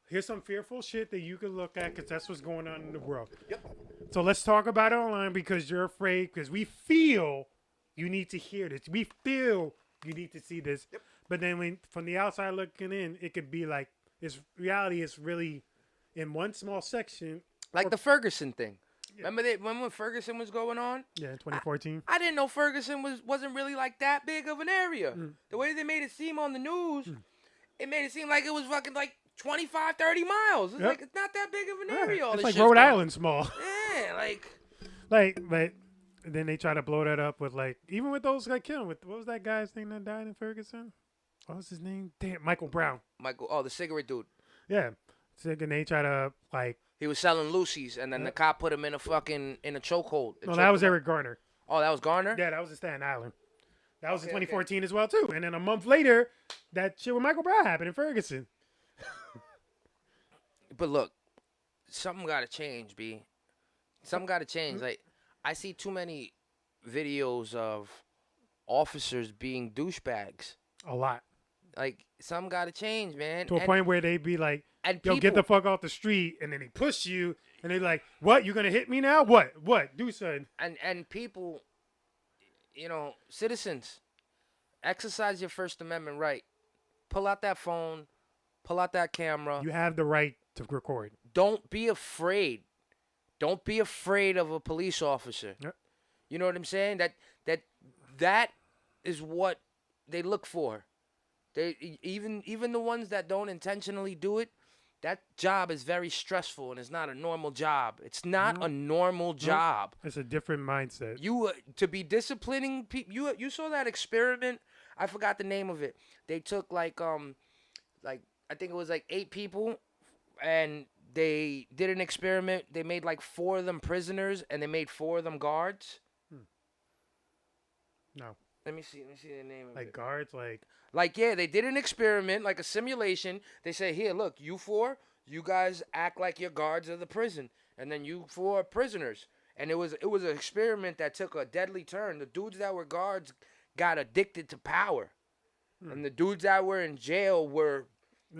here's some fearful shit that you can look at because that's what's going on in the world. Yep. So let's talk about it online because you're afraid because we feel you need to hear this. We feel you need to see this. Yep. But then when from the outside looking in, it could be like reality is really in one small section. Like the Ferguson thing. Yeah. Remember when Ferguson was going on? Yeah, in 2014. I didn't know Ferguson wasn't really like that big of an area. The way they made it seem on the news, it made it seem like it was fucking like 25, 30 miles. It's like it's not that big of an area. It's like Rhode Island small. Yeah, but then they try to blow that up with like even with those like killing with what was that guy's name that died in Ferguson? What was his name? Damn, Michael Brown. The cigarette dude. Yeah, and they try to like. He was selling Lucy's, and then the cop put him in a chokehold. No, that was Eric Garner. Oh, that was Garner? Yeah, that was in Staten Island. That was in 2014 as well, too. And then a month later, that shit with Michael Brown happened in Ferguson. But look, something got to change, B. Something got to change. Like, I see too many videos of officers being douchebags. A lot. Like, something got to change, man. To a point where they be like, get the fuck off the street, and then he push you, and they're like, what, you gonna hit me now? What? Do something. And people, citizens, exercise your First Amendment right. Pull out that phone, pull out that camera. You have the right to record. Don't be afraid. Don't be afraid of a police officer. Yep. You know what I'm saying? That is what they look for. Even the ones that don't intentionally do it, that job is very stressful and it's not a normal job. It's not a normal job. It's a different mindset. You to be disciplining people. You saw that experiment? I forgot the name of it. They took like I think it was like 8 people, and they did an experiment. They made like 4 of them prisoners, and they made 4 of them guards. No. Let me see the name of it. Like guards, yeah, they did an experiment, like a simulation. They say, here, look, you 4, you guys act like you're guards of the prison, and then you 4 are prisoners. And it was an experiment that took a deadly turn. The dudes that were guards got addicted to power, and the dudes that were in jail were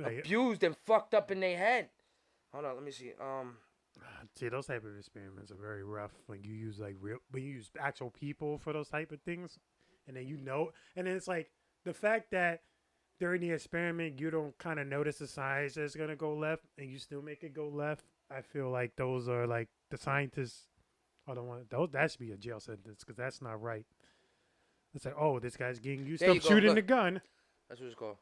abused and fucked up in their head. Hold on, let me see. See, those type of experiments are very rough when you use when you use actual people for those type of things, and then and then it's like the fact that during the experiment you don't kind of notice the signs that's gonna go left, and you still make it go left. I feel like those are like the scientists. I don't want those. That should be a jail sentence because that's not right. It's like, oh, this guy's getting used to shooting the gun. That's what it's called.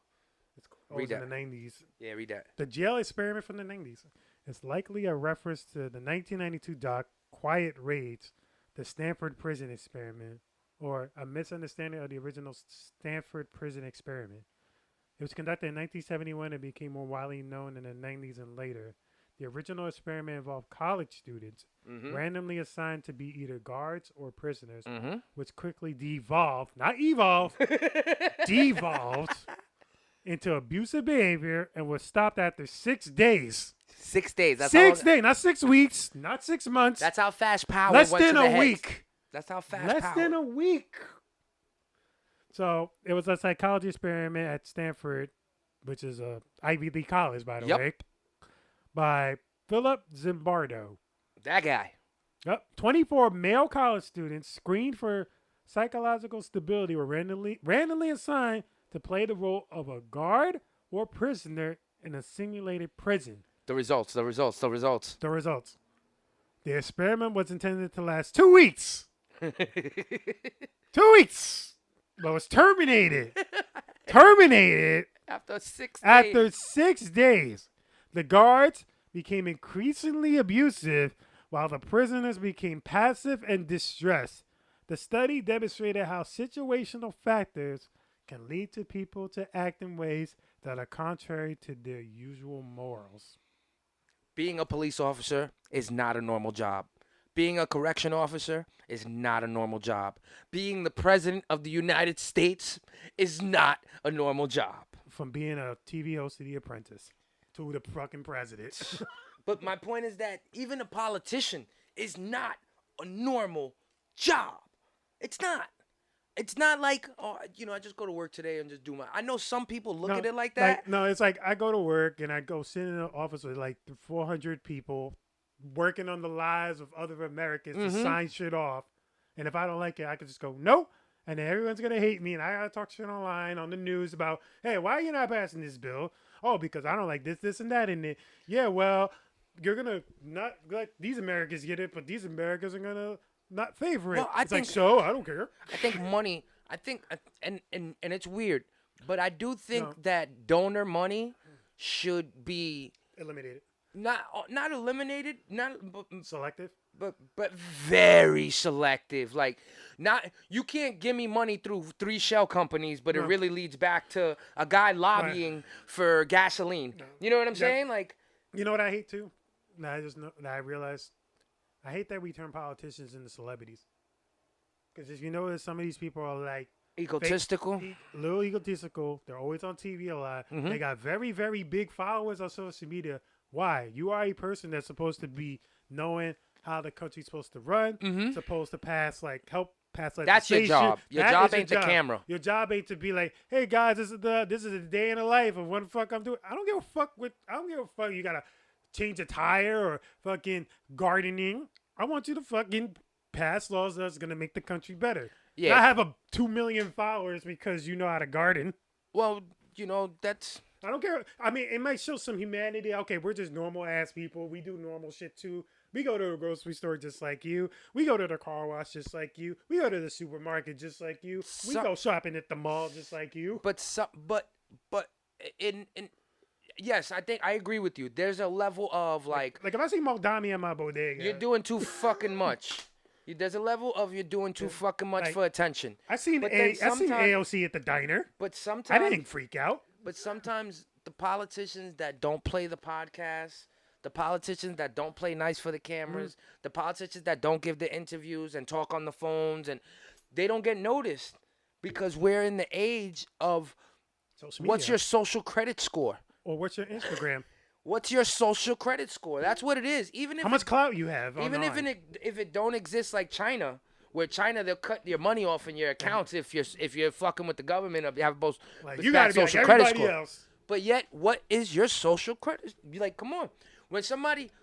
Read that. In the 90s. Yeah, read that. The jail experiment from the 90s. It's likely a reference to the 1992 doc Quiet Rage, the Stanford Prison Experiment, or a misunderstanding of the original Stanford Prison Experiment. It was conducted in 1971 and became more widely known in the 90s and later. The original experiment involved college students randomly assigned to be either guards or prisoners, which quickly devolved into abusive behavior and was stopped after 6 days. 6 days. That's 6 days, not 6 weeks, not 6 months. That's how fast power Less went than to the a heads. week. That's how fast Less power. than a week. So it was a psychology experiment at Stanford, which is a Ivy League college, by the way, by Philip Zimbardo. That guy. Yep. 24 male college students screened for psychological stability were randomly assigned to play the role of a guard or prisoner in a simulated prison. The results. The experiment was intended to last 2 weeks. 2 weeks. But was terminated. After 6 days. After 6 days. The guards became increasingly abusive while the prisoners became passive and distressed. The study demonstrated how situational factors can lead to people to act in ways that are contrary to their usual morals. Being a police officer is not a normal job. Being a correction officer is not a normal job. Being the president of the United States is not a normal job. From being a TV host to The Apprentice to the fucking president. But my point is that even a politician is not a normal job. It's not. It's not like, I just go to work today and just do I know some people look at it like that. No, it's like I go to work and I go sit in an office with like 400 people working on the lives of other Americans to sign shit off. And if I don't like it, I can just go, no. And then everyone's going to hate me. And I got to talk shit online on the news about, hey, why are you not passing this bill? Oh, because I don't like this, and that in it. Yeah, well, you're going to not let these Americans get it, but these Americans are going to not favor it. Well, I don't care. I think money, and it's weird, but I do think that donor money should be eliminated. Not eliminated, but selective, but very selective. Like, you can't give me money through 3 shell companies, but it really leads back to a guy lobbying for gasoline. No. You know what I'm saying? Like, you know what I hate too? I realized I hate that we turn politicians into celebrities. Because if you notice, some of these people are like egotistical, a little egotistical. They're always on TV a lot. They got very, very big followers on social media. Why? You are a person that's supposed to be knowing how the country's supposed to run, supposed to help pass legislation. That's your job. Your job ain't the camera. Your job ain't to be like, hey guys, this is a day in the life of what the fuck I'm doing. I don't give a fuck. You gotta change a tire or fucking gardening. I want you to fucking pass laws that's gonna make the country better. Yeah. Not have 2 million followers because you know how to garden. Well, that's. I don't care. I mean, it might show some humanity. Okay, we're just normal ass people. We do normal shit too. We go to the grocery store just like you. We go to the car wash just like you. We go to the supermarket just like you. We go shopping at the mall just like you. But in yes, I think I agree with you. There's a level of like if I see Moldami in my bodega, you're doing too fucking much. There's a level of you're doing too fucking much for attention. I seen AOC at the diner. But sometimes I didn't freak out. But sometimes the politicians that don't play the podcast, the politicians that don't play nice for the cameras, the politicians that don't give the interviews and talk on the phones, and they don't get noticed because we're in the age of what's your social credit score? Or what's your Instagram? What's your social credit score? That's what it is. Even if how much clout you have. Even if it don't exist like China, where China they'll cut your money off in your accounts if you're fucking with the government or you have both you gotta be social like credit score. Else. But yet, what is your social credit? Be like, come on.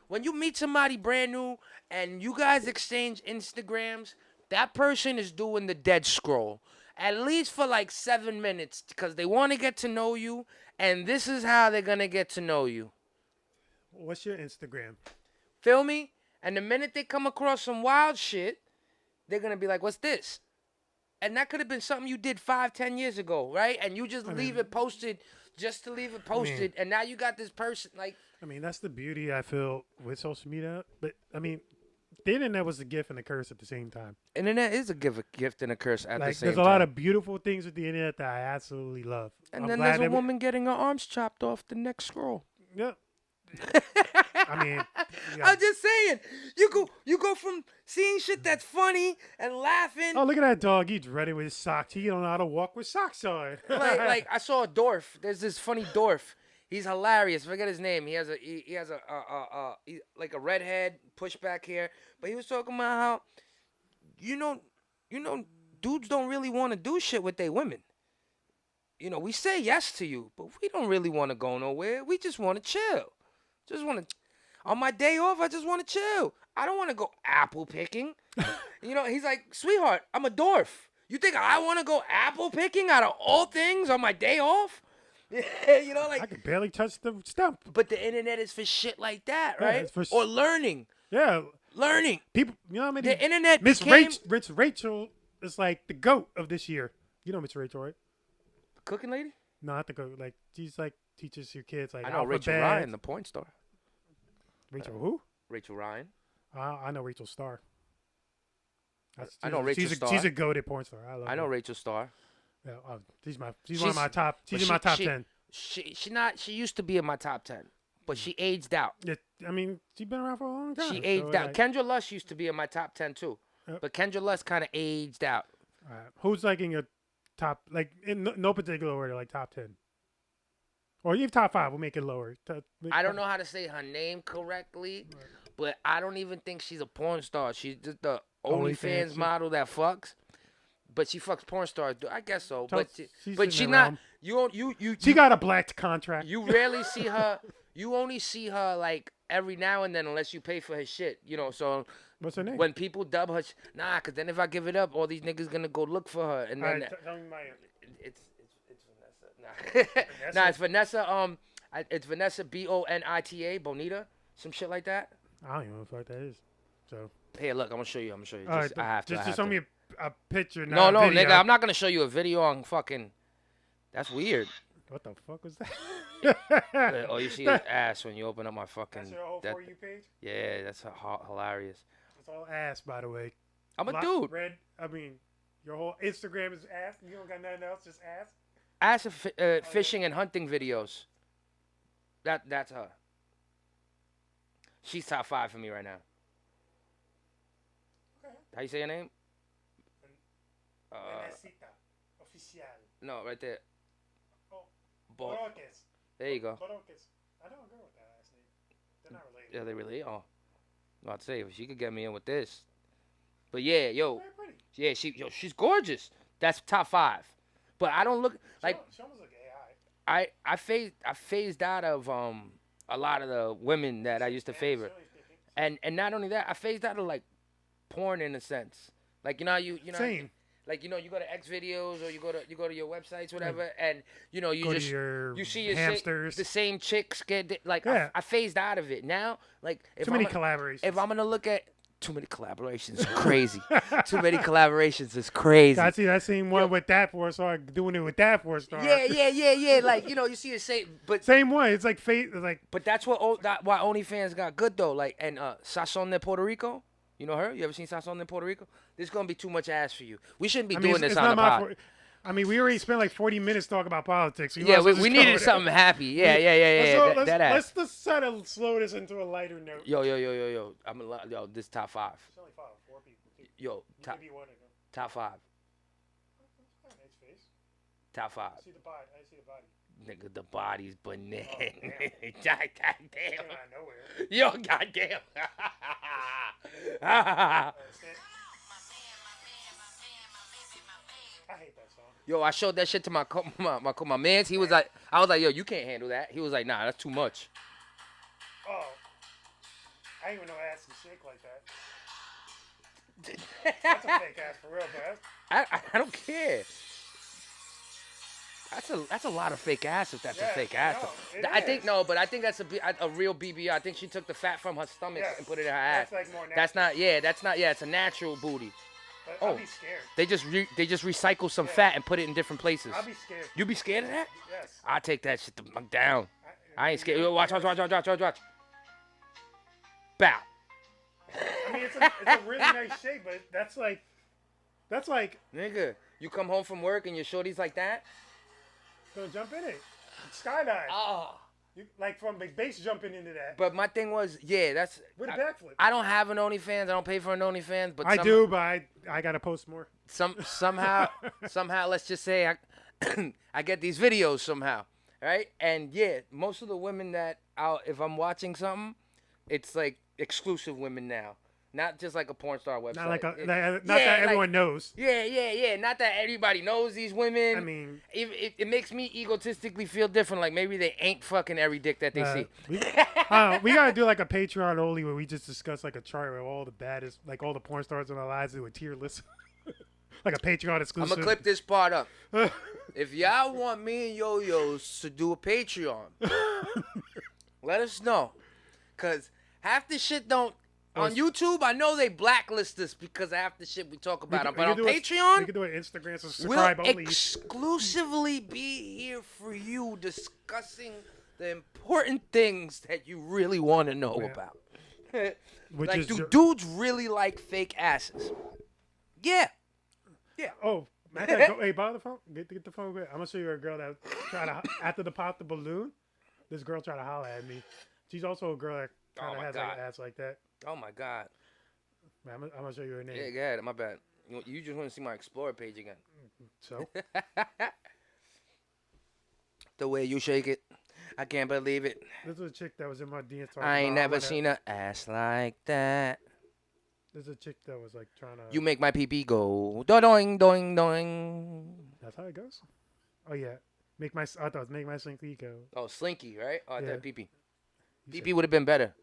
When you meet somebody brand new and you guys exchange Instagrams, that person is doing the dead scroll. At least for like 7 minutes because they want to get to know you, and this is how they're going to get to know you. What's your Instagram? Feel me? And the minute they come across some wild shit, they're going to be like, what's this? And that could have been something you did 5-10 years ago, right? And you just leave it posted just to leave it posted. And now you got this person like... I mean, that's the beauty I feel with social media. But, I mean, the internet was a gift and a curse at the same time. Internet is a gift and a curse at the same time. There's a lot of beautiful things with the internet that I absolutely love. And then there's a woman getting her arms chopped off the next scroll. Yep. I mean, I'm just saying, you go from seeing shit that's funny and laughing. Oh, look at that dog! He's ready with his socks. He don't know how to walk with socks on. like I saw a dwarf. There's this funny dwarf. He's hilarious. Forget his name. He has like a redhead, pushback hair. But he was talking about how, you know, dudes don't really want to do shit with their women. You know, we say yes to you, but we don't really want to go nowhere. We just want to chill. Just want to. On my day off, I just want to chill. I don't want to go apple picking. You know, he's like, sweetheart, I'm a dwarf. You think I want to go apple picking out of all things on my day off? You know, like I can barely touch the stump. But the internet is for shit like that, right? Or learning. Yeah, learning. People, you know what I mean? The internet. Miss Rachel is like the GOAT of this year. You know Miss Rachel, right? Cooking lady? No, not the GOAT. Like she's like teaches your kids like. I know Rachel Ryan, the porn star. Rachel who? Rachel Ryan. I know Rachel Starr. I know Rachel Starr. She's a goated porn star. I know Rachel Starr. Yeah, she's one of my top. She's in my top 10. She used to be in my top 10, but she aged out. Yeah, I mean, she's been around for a long time. She aged out. Like, Kendra Lush used to be in my top 10 too, but Kendra Lush kind of aged out. Who's like in your top, like in no particular order, like top 10? Or you have top 5. We'll make it lower. I don't know how to say her name correctly, but I don't even think she's a porn star. She's just the OnlyFans model that fucks. But she fucks porn stars. I guess so. But she's not. She got a black contract. You rarely see her. You only see her like every now and then, unless you pay for her shit. You know. So what's her name? When people dub her, cause then if I give it up, all these niggas gonna go look for her, and then tell me my. It's Vanessa. Nah, it's Vanessa. It's Vanessa Bonita, Bonita, some shit like that. I don't even know what the fuck that is. So. Here, look, I'm gonna show you. I have to. Just show me a picture. No, nigga, I'm not gonna show you a video on fucking. That's weird. What the fuck was that? Oh, you see his ass when you open up my fucking. That's your whole For You page? Yeah, that's hilarious. It's all ass, by the way. I'm a dude. Red. I mean, your whole Instagram is ass. You don't got nothing else, just ass. Ass fishing and hunting videos. That's her. She's top 5 for me right now. Okay. How you say your name? Vanesita Oficial. No, right there. Oh, Boroques. There you go. Boroques. I know a girl with that last name. They're not related. Yeah, they really are. I'd say if she could get me in with this. But yeah, yo. Very pretty. Yeah, she's gorgeous. That's top 5. But I don't look like. She almost look AI. I phased out of a lot of the women that I used to favor, and not only that, I phased out of like porn in a sense. Like you know. Same. Like, you know, you go to X videos or you go to your websites, whatever, and you know, Go to your you see hamsters. the same chicks get like. Yeah. I phased out of it now. Like, Too many collaborations. If I'm gonna look at too many collaborations, is crazy. Too many collaborations is crazy. I see that same one with that 4-star doing it with that 4-star. Yeah. Like, you know, you see the same, but same one. It's like fate. Like, but that's why OnlyFans got good though. Like, and Sazon de Puerto Rico. You know her? You ever seen Sazon in Puerto Rico? This is gonna be too much ass for you. We shouldn't be doing this on the pod. I mean, we already spent like 40 minutes talking about politics. So we needed something happy. Yeah. Let's just try to slow this into a lighter note. Yo. This top 5. It's only 4 people. Yo, top 5. Top 5. I see the body. Nigga, the body's banana. Oh, goddamn. Nowhere. Yo, goddamn. I hate that song. Yo, I showed that shit to my mans. He was like, I was like, yo, you can't handle that. He was like, nah, that's too much. Oh, I didn't even know ass can shake like that. That's a fake ass for real, bro. I don't care. That's a lot of fake ass if that's a fake ass. I think but I think that's a real BBL. I think she took the fat from her stomach and put it in her ass. That's like more natural. That's not. It's a natural booty. But I'll be scared. They just recycle some fat and put it in different places. I'll be scared. You be scared of that? Yes. I take that shit down. I ain't scared. Yo, watch. Bow. I mean, it's a really nice shape, but that's like. Nigga, you come home from work and your shorty's like that. Gonna jump in it. Skydive. Oh. You, like from the base jumping into that. But my thing was, that's. With a backflip. I don't have an OnlyFans. I don't pay for an OnlyFans. But I do, but I gotta post more. Somehow, let's just say I get these videos somehow, right? And most of the women that if I'm watching something, it's like exclusive women now. Not just like a porn star website. Not that everyone knows. Yeah. Not that everybody knows these women. I mean, it makes me egotistically feel different. Like maybe they ain't fucking every dick that they see. We gotta do like a Patreon only where we just discuss like a chart of all the baddest, like all the porn stars in our lives, do a tier list. Like a Patreon exclusive. I'm gonna clip this part up. If y'all want me and Yo-Yos to do a Patreon, let us know. Cause half the shit don't. On YouTube, I know they blacklist us because of half the shit we talk about. But on Patreon, we can do an Instagram subscribe we'll only. Exclusively be here for you discussing the important things that you really want to know about. Like, do dudes really like fake asses? Yeah. Oh, man, hey, borrow the phone. Get the phone. I'm gonna show you a girl that tried to after the pop the balloon. This girl tried to holler at me. She's also a girl that kind of has like an ass like that. Oh my God. Man, I'm gonna show you her name. Yeah, go ahead. My bad. You just want to see my Explorer page again. So? The way you shake it, I can't believe it. This is a chick that was in my DMs. I ain't never seen a ass like that. This is a chick that was like trying to. You make my pee go doing doing. That's how it goes. Oh yeah, I thought it was make my slinky go. Oh, slinky, right? Oh, I thought pee. Pee would have been better.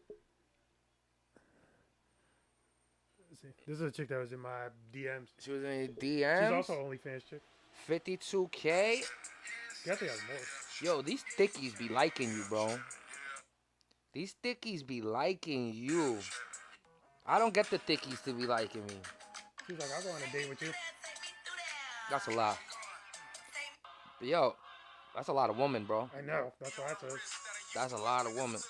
This is a chick that was in my DMs. She was in your DMs? She's also OnlyFans chick. 52K? I think has more. Yo, these thickies be liking you, bro. These thickies be liking you. I don't get the thickies to be liking me. She's like, I'll go on a date with you. That's a lot. But yo, that's a lot of woman, bro. I know. That's what I said. That's a lot of woman.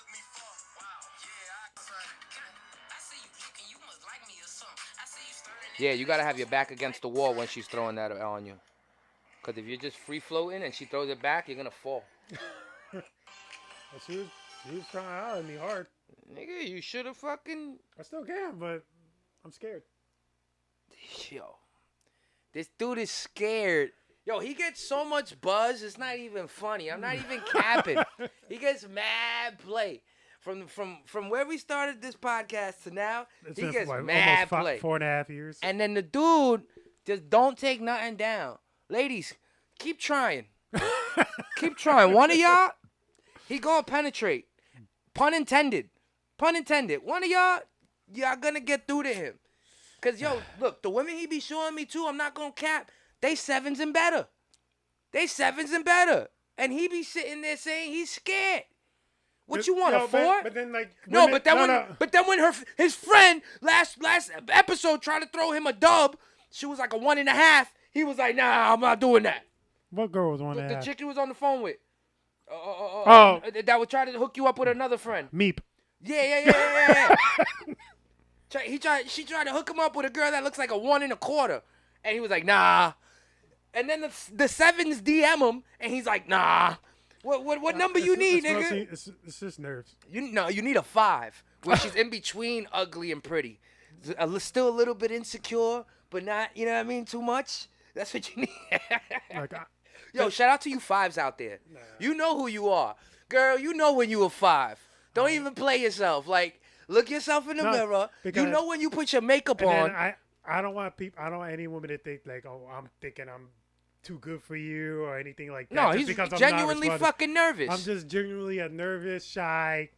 Yeah, you gotta have your back against the wall when she's throwing that on you. Cause if you're just free floating and she throws it back, you're gonna fall. Well, she was trying to holler at me hard. Nigga, you should have fucking. I still can, but I'm scared. Yo, this dude is scared. Yo, he gets so much buzz, it's not even funny. I'm not even capping. He gets mad play. From where we started this podcast to now, he gets mad play. 4.5 years. And then the dude just don't take nothing down. Ladies, keep trying. Keep trying. One of y'all, he gonna penetrate. Pun intended. One of y'all gonna get through to him. Cause yo, look, the women he be showing me too, I'm not gonna cap. They 7s and better. And he be sitting there saying he's scared. What you want, a 4? But then like No, women- but then when his friend last episode tried to throw him a dub, she was like a 1.5. He was like, nah, I'm not doing that. What girl was on The that? chick he was on the phone with. Oh. That would try to hook you up with another friend. Meep. Yeah. She tried to hook him up with a girl that looks like a 1.25, and he was like, nah. And then the 7s DM him, and he's like, nah. What number you need, nigga? It's just nerves. You need a 5, where she's in between ugly and pretty, still a little bit insecure, but not, you know what I mean, too much. That's what you need. Like, Yo, shout out to you 5s out there. Nah. You know who you are, girl. You know when you a 5. Don't even play yourself. Like, look yourself in the mirror. You know when you put your makeup on. I don't want people. I don't want any woman to think like, oh, I'm thinking I'm too good for you or anything like that. No, just he's because I'm genuinely not fucking nervous. I'm just genuinely a nervous, shy.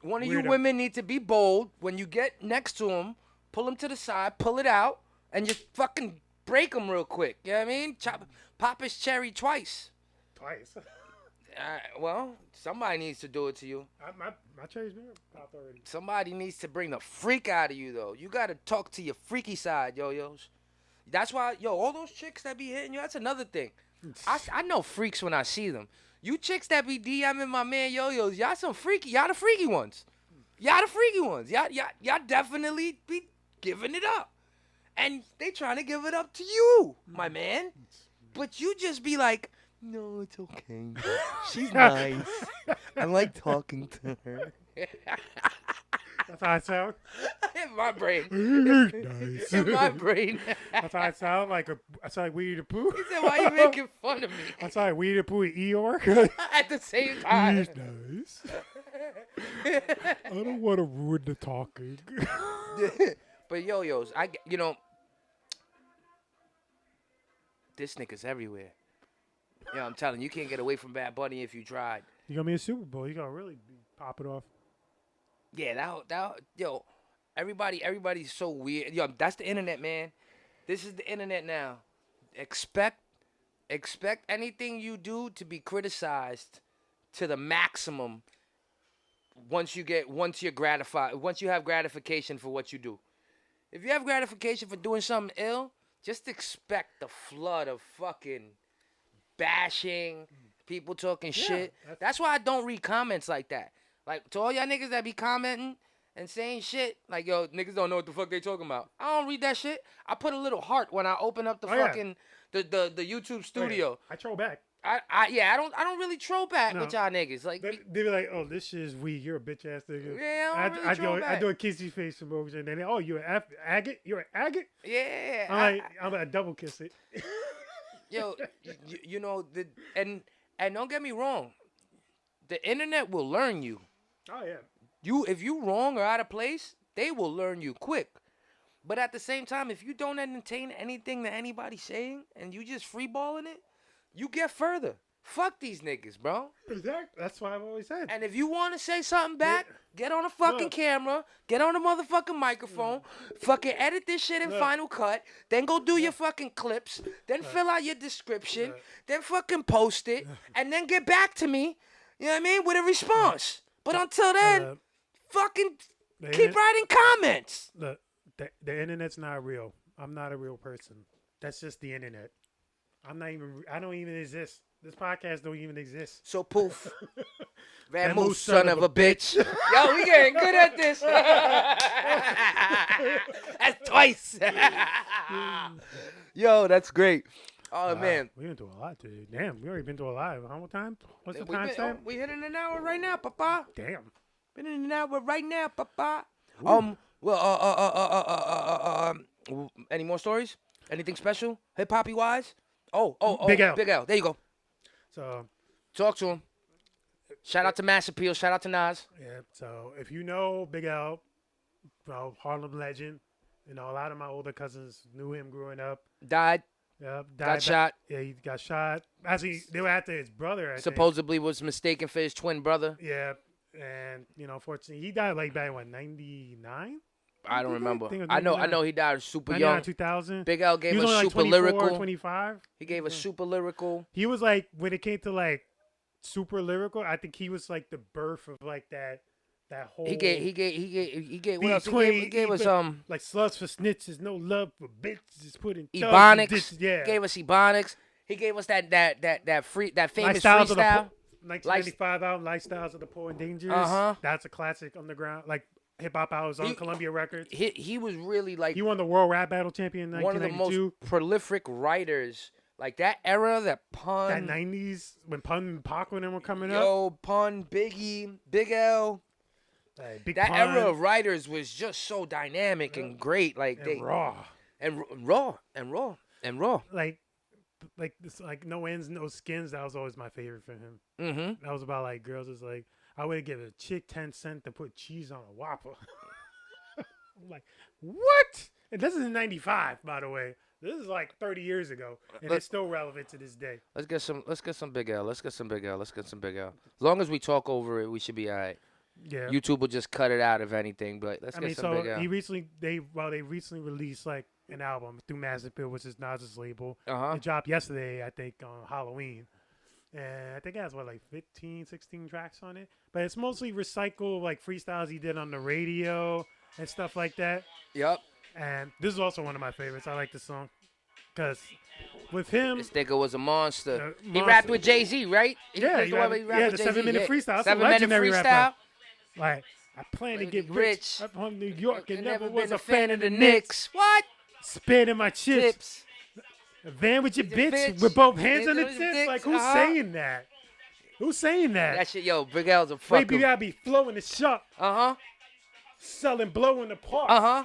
One of weirdo. you women need to be bold. When you get next to him, pull him to the side, pull it out, and just fucking break him real quick. You know what I mean? Pop his cherry twice. Twice. Well, somebody needs to do it to you. My cherry's been popped already. Somebody needs to bring the freak out of you, though. You got to talk to your freaky side, yo-yos. That's why, all those chicks that be hitting you, that's another thing. I know freaks when I see them. You chicks that be DMing my man yo-yos, y'all the freaky ones. Y'all definitely be giving it up. And they trying to give it up to you, my man. But you just be like, no, it's okay. She's nice. I like talking to her. That's how I sound. In my brain. Nice. In my brain. That's how I sound. I sound like Winnie the Pooh. He said, why you making fun of me? I sound like Winnie the Pooh and Eeyore. At the same time. He's nice. I don't want to ruin the talking. But yo-yos, this nigga's everywhere. I'm telling you, can't get away from Bad Bunny if you tried. You gonna be a Super Bowl. You gonna really pop it off. Yeah, everybody's so weird. Yo, that's the internet, man. This is the internet now. Expect anything you do to be criticized to the maximum once you have gratification for what you do. If you have gratification for doing something ill, just expect the flood of fucking bashing, people talking shit. That's why I don't read comments like that. Like, to all y'all niggas that be commenting and saying shit, like, yo, niggas don't know what the fuck they talking about. I don't read that shit. I put a little heart when I open up the the YouTube studio. I troll back. I don't really troll back with y'all niggas. Like, they be like, oh, this shit is weak. You're a bitch ass nigga. Yeah, I do a kissy face emoji, and then you're an agate. You're an agate. Yeah, I'm gonna double kiss it. Yo, you know and don't get me wrong, the internet will learn you. Oh yeah. If you wrong or out of place, they will learn you quick. But at the same time, if you don't entertain anything that anybody's saying and you just freeballing it, you get further. Fuck these niggas, bro. Exactly. That's what I've always said. And if you want to say something back, get on a fucking camera, get on a motherfucking microphone, fucking edit this shit in Final Cut, then go do your fucking clips, then fill out your description, then fucking post it, and then get back to me, you know what I mean, with a response. But until then, fucking keep writing comments. The internet's not real. I'm not a real person. That's just the internet. I don't even exist. This podcast don't even exist. So poof. Vamoose, son of a bitch. Yo, we getting good at this. That's twice. Yo, that's great. Oh, man. We went through a lot today. Damn, we already been through a lot. How much time? What's the time stamp? We hitting an hour right now, papa. Damn. Been in an hour right now, papa. Ooh. Any more stories? Anything special? Hip hoppy wise? Oh, Big L. Big L. There you go. So talk to him. Shout out to Mass Appeal. Shout out to Nas. Yeah. So if you know Big L, well, Harlem legend. You know, a lot of my older cousins knew him growing up. Died. Yep. Got shot. Yeah, he got shot. Actually, they were after his brother. I Supposedly was mistaken for his twin brother. Yeah. And, you know, unfortunately, he died like back in, 99? I don't remember. think it was I 99. know he died super 99, young. 2000. Big L He gave was us only like super 24, lyrical. 25. He gave us super lyrical. He was like, when it came to like super lyrical, I think he was like the birth of like that whole. He gave what else? He gave us like slugs for snitches, no love for bitches, putting thugs in Ebonics. ditches. Yeah. Gave us Ebonics. He gave us that famous Lifestyles of the freestyle. 1995 album, Lifestyles of the Poor and Dangerous. Uh-huh. That's a classic underground, like hip hop hours on Columbia Records. He was really like He won the World Rap Battle Champion in one of the 1992. most prolific writers. Like that era, that Pun, That 90s when Pun and Pac when they were coming up. yo, Pun, Biggie, Big L. Like, Big That Pun era of writers was just so dynamic and great. Like and raw. and raw. Like this, like No Ends, No Skins. That was always my favorite for him. Mm-hmm. That was about like girls. It's like I would give a chick 10 cents to put cheese on a Whopper. I'm like, what? And this is in '95, by the way. This is like 30 years ago, and it's still relevant to this day. Let's get some Big L. Let's get some Big L. As long as we talk over it, we should be all right. Yeah. YouTube will just cut it out if anything, but let's I get mean, some Big L. they recently released like an album through Massive Appeal, which is Nas's label. Uh-huh. It dropped yesterday, I think, on Halloween. And I think it has, like 15, 16 tracks on it. But it's mostly recycled, like, freestyles he did on the radio and stuff like that. Yep. And this is also one of my favorites. I like this song. Because with him... This nigga was a monster. He monster. rapped with Jay-Z, right? Yeah, he rapped the with Jay-Z. 7-minute freestyle. That's a 7-minute legendary freestyle. rapper. Like, I plan to get rich. I'm from New York and never was a fan of the Knicks. What? Spit in my chips. Tips. A van with your Bitch. bitch with both hands on the Hands on tips. the Like, dicks, who's saying that? Who's saying that? That shit, yo, Big L's a Wait, fucking. I be flowing the shop, Uh-huh. selling blow in the park, Uh-huh.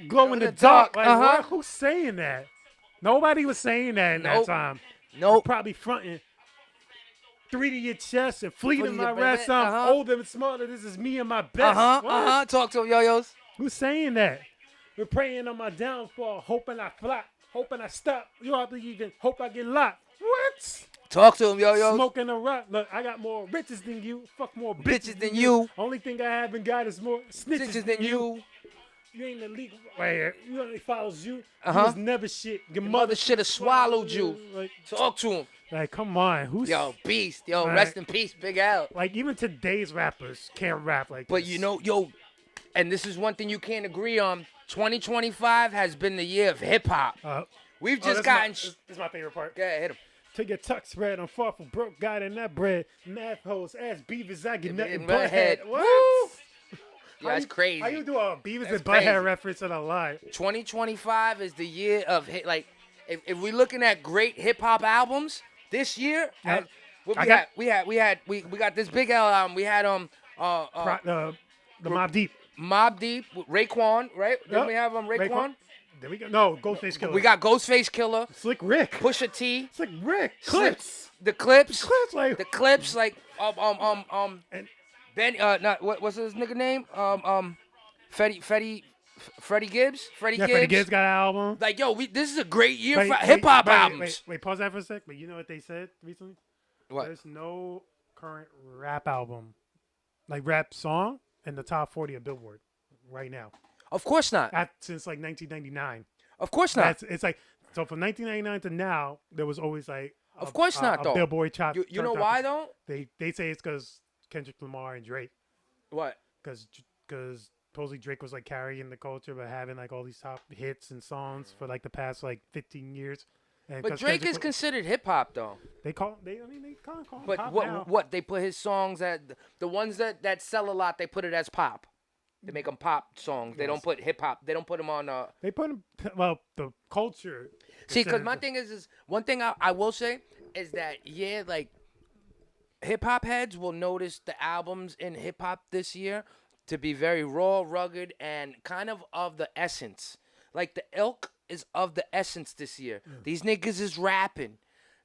glow in the dark. Like, Uh-huh. what? Who's saying that? Nobody was saying that in that Nope. time. Nope. Probably fronting 3 to your chest and fleet in Fleet my in the rest. bed, I'm uh-huh. older and smarter. This is me and my best. Uh-huh. What? Uh-huh. Talk to him, yo-yos. Who's saying that? We're praying on my downfall, hoping I flop, hoping I stop. You ought to even hope I get locked. What? Talk to him, yo-yos. Smoking a rock. Look, I got more riches than you. Fuck more Bitches than you. Only thing I haven't got is more snitches Bitches than you. You ain't illegal. Right, you only follows you. Uh-huh. You was never shit. Your Mother should have swallowed you. Like, Talk to him. come on. Who's Yo, beast. Yo, Right. rest in peace, Big L. like even today's rappers can't rap like But this. you know, yo, and this is one thing you can't agree on. 2025 has been the year of hip hop. We've just gotten. This is my favorite part. Go ahead, hit him. Till your tuck spread, I'm far from broke, got in that bread. Math hoes, ass beavers, I get nothing in but my head. head. What? Woo! Yeah, How that's you- crazy. How you do a Beavis That's and Butthead crazy. reference in a line? 2025 is the year of hit. Like, if we're looking at great hip hop albums this year, Yeah. what I we got- got? We got this Big L album. We had The Mob Deep. Mobb Deep, with Raekwon, right? Then Yep. we have Raekwon. There we go. No, Ghostface Killer. We got Ghostface Killer, Slick Rick. Pusha T, Slick Rick. Clips. the Clips, Clips like the Clips, like and Ben, not what's his nigga name? Freddie Gibbs. Freddie Gibbs. Freddie Gibbs got an album. Like, yo, this is a great year Wait, for hip hop wait, albums. Wait, pause that for a sec. But you know what they said recently? What? There's no current rap album, like rap song, in the top 40 of Billboard right now. Of course not. Since like 1999. Of course not. It's like so from 1999 to now, there was always like Of course not, though. Billboard chop. You know why though? They say it's because Kendrick Lamar and Drake, What? because supposedly Drake was like carrying the culture by having like all these top hits and songs for like the past like 15 years. And But 'cause Drake Kendrick is considered hip hop though. they call him But pop what now. what they put his songs at the ones that sell a lot, they put it as pop. They make them pop songs. They don't put hip hop. They don't put them on. They put him the culture. See, because considers my it. thing is one thing I will say is that like hip hop heads will notice the albums in hip hop this year to be very raw, rugged, and kind of the essence. Like the ilk is of the essence this year. These niggas is rapping.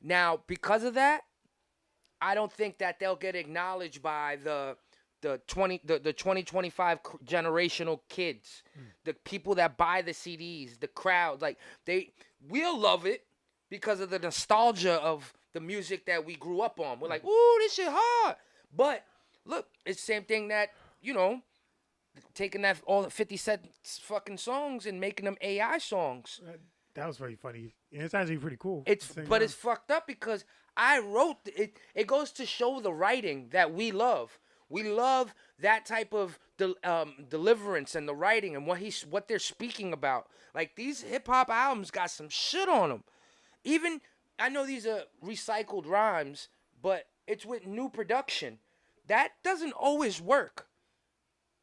Now, because of that, I don't think that they'll get acknowledged by the 2025 generational kids, the people that buy the CDs, the crowd. Like we'll love it because of the nostalgia of the music that we grew up on. We're like, ooh, this shit hard. But look, it's the same thing that taking that all the 50 Cent's fucking songs and making them AI songs. That was very funny. And it's actually pretty cool. It's fucked up because I wrote it. It goes to show the writing that we love. We love that type of deliverance and the writing and what they're speaking about. Like these hip hop albums got some shit on them. Even I know these are recycled rhymes, but it's with new production. That doesn't always work.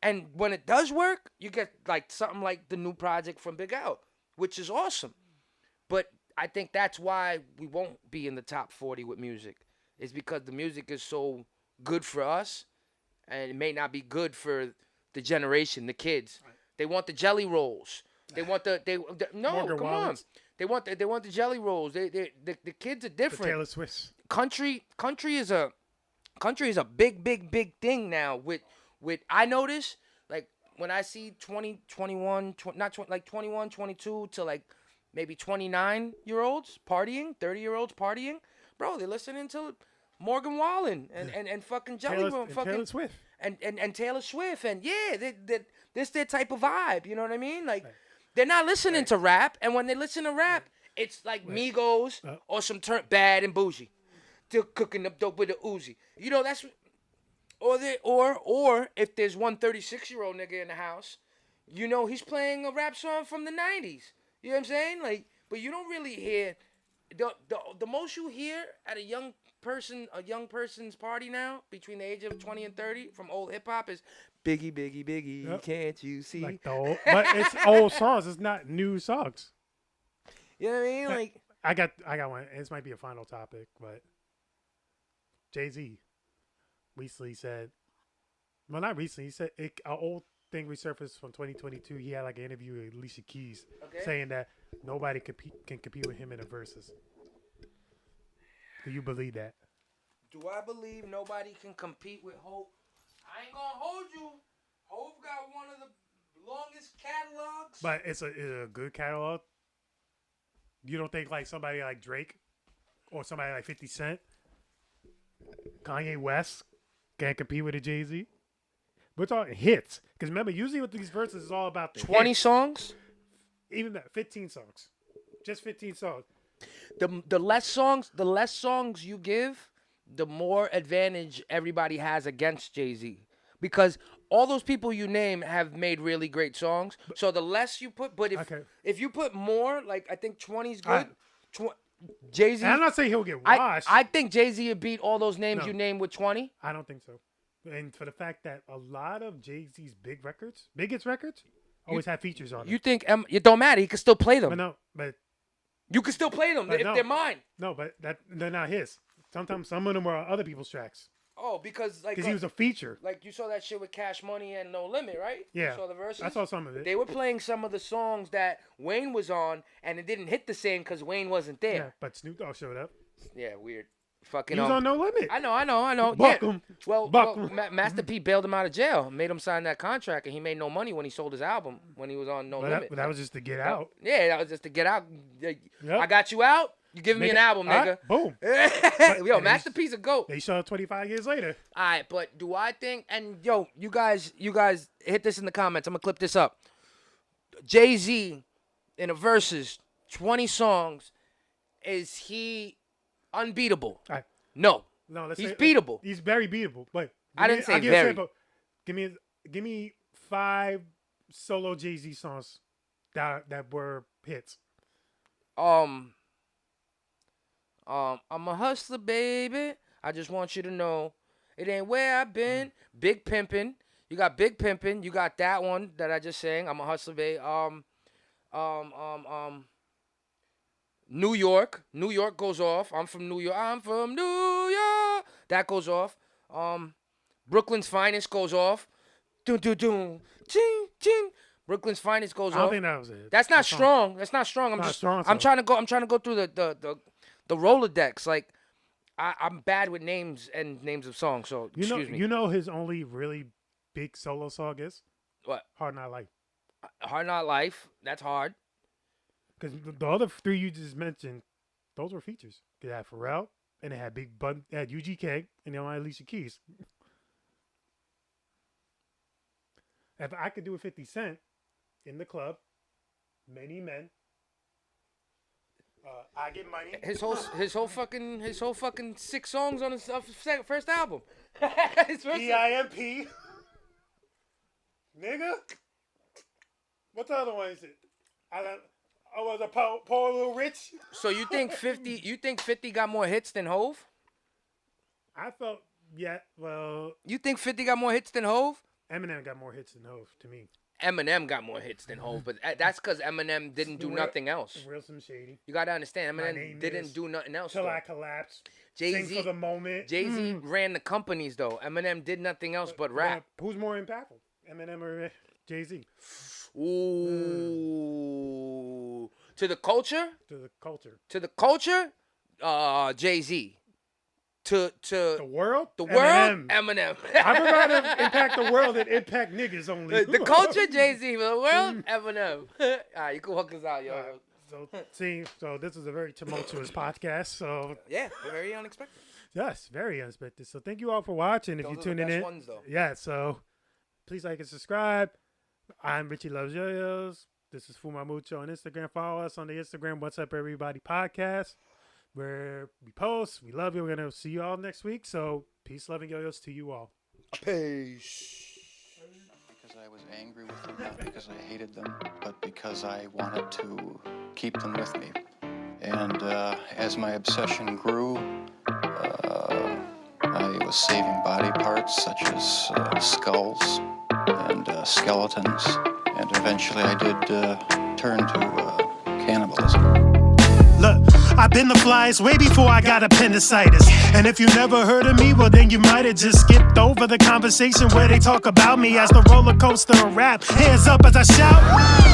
And when it does work, you get like something like the new project from Big L, which is awesome. But I think that's why we won't be in the top 40 with music. It's because the music is so good for us, and it may not be good for the generation, the kids. Right. They want the jelly rolls. They want no, Morgan come Wallace. On. They want the jelly rolls. The kids are different. The Taylor Swift. Country is a big thing now with I notice like when I see 20, 21, like 21, 22 to like maybe 29-year-olds partying, 30-year-olds partying, bro, they're listening to Morgan Wallen and fucking Jelly Roll, fucking Taylor Swift. And Taylor Swift, and yeah, this their type of vibe, you know what I mean? Like they're not listening to rap, and when they listen to rap, it's like Migos or some Bad and Bougie. Still cooking up dope with a Uzi. You know, that's or if there's one 36-year-old nigga in the house, you know he's playing a rap song from the 90s. You know what I'm saying? Like, but you don't really hear the most you hear at a young person's party now between the age of 20 and 30 from old hip hop is Biggie, yep. Can't you see? Like but it's old songs. It's not new songs. You know what I mean? Like I got one. This might be a final topic, but Jay-Z recently said, well, not recently. He said an old thing resurfaced from 2022. He had like an interview with Alicia Keys saying that nobody can compete with him in the verses. Do you believe that? Do I believe nobody can compete with Hov? I ain't gonna hold you. Hov got one of the longest catalogs. But it's a good catalog. You don't think like somebody like Drake or somebody like 50 Cent, Kanye West can't compete with a Jay-Z? We're talking hits. Because remember, usually with these verses, it's all about the 20 hits. songs? Even that, 15 songs. Just 15 songs. The less songs you give, the more advantage everybody has against Jay-Z. Because all those people you name have made really great songs. So the less you put, but if you put more, like I think 20 is good. Jay-Z. And I'm not saying he'll get washed. I think Jay-Z would beat all those names you named with 20. I don't think so. And for the fact that a lot of Jay-Z's biggest records, always have features on them. You think it don't matter? He can still play them. But you can still play them if they're mine. No, but they're not his. Sometimes some of them are other people's tracks. Oh, because he was a feature. Like you saw that shit with Cash Money and No Limit, right? Yeah. You saw the verses? I saw some of it. They were playing some of the songs that Wayne was on, and it didn't hit the same because Wayne wasn't there. Yeah, but Snoop Dogg showed up. Yeah, weird. Fucking. He was on No Limit. I know. Buck him. Well, Master P bailed him out of jail, made him sign that contract, and he made no money when he sold his album when he was on No Limit. That was just to get out. Yeah, that was just to get out. Yep. I got you out. You giving me an album, nigga. Right, boom. Yo, Master P's a GOAT. They showed up 25 years later. All right, but do I think, and yo, you guys hit this in the comments. I'm going to clip this up. Jay-Z in a verses, 20 songs, is he unbeatable? Right. No. He's beatable. He's very beatable. But I didn't say very. Give me 5 solo Jay-Z songs that were hits. I'm a hustler, baby. I just want you to know it ain't where I've been. Big Pimpin'. You got Big Pimpin'. You got that one that I just sang. I'm a hustler, baby. New York. New York goes off. I'm from New York. That goes off. Brooklyn's Finest goes off. Ching, ching. Brooklyn's Finest goes off. I don't think that was it. That's not strong. That's not strong. I'm trying to go through the Rolodex. Like I'm bad with names and names of songs. So excuse me. You know his only really big solo song is what? Hard Not Life. Hard Not Life. That's hard. Because the other 3 you just mentioned, those were features. They had Pharrell and they had Big Bun, they had UGK, and they had Alicia Keys. If I could do a 50 Cent in the club, many men, I get money. His whole fucking 6 songs on his first album. PIMP. Nigga. What the other one is it? I was a poor little rich. So you think 50 got more hits than Hove? I felt, yeah, well. You think 50 got more hits than Hove? Eminem got more hits than Hove, to me. Eminem got more hits than Hove, but that's because Eminem didn't do nothing else. Real Slim Shady. You gotta understand, Eminem didn't do nothing else. Till I collapsed. Jay-Z, Sing for the moment. Jay-Z ran the companies, though. Eminem did nothing else but rap. Who's more impactful, Eminem or Jay-Z? Ooh. To the culture? To the culture. To the culture? Jay-Z. To the world? The world? Eminem. I'd rather impact the world than impact niggas only. The culture, Jay-Z. For the world, Eminem. All right, you can walk us out, yo. So this is a very tumultuous podcast. So yeah, very unexpected. Yes, very unexpected. So thank you all for watching. If you're tuning in, ones, though. Yeah. So please like and subscribe. I'm Richie Loves Yo-Yos. This is Fuma Mucho on Instagram. Follow us on the Instagram What's Up Everybody podcast, where we post. We love you. We're gonna see you all next week. So peace, love, and yo-yos to you all. Peace. Because I was angry with them, not because I hated them, but because I wanted to keep them with me. And as my obsession grew, I was saving body parts such as skulls and skeletons, and eventually I did turn to cannibalism. Look, I've been the flyest way before I got appendicitis. And if you never heard of me, well then you might have just skipped over the conversation where they talk about me as the roller coaster of rap. Hands up as I shout.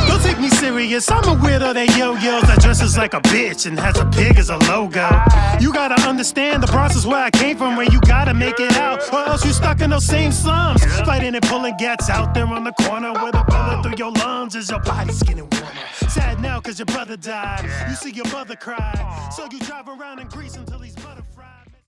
Don't take me serious, I'm a weirdo that yo-yos that dresses like a bitch and has a pig as a logo. You gotta understand the process where I came from, where you gotta make it out, or else you stuck in those same slums. Fighting and pulling gats out there on the corner with a bullet through your lungs as your body's getting warmer. Sad now cause your brother died. You see your mother cry, so you drive around in Greece until he's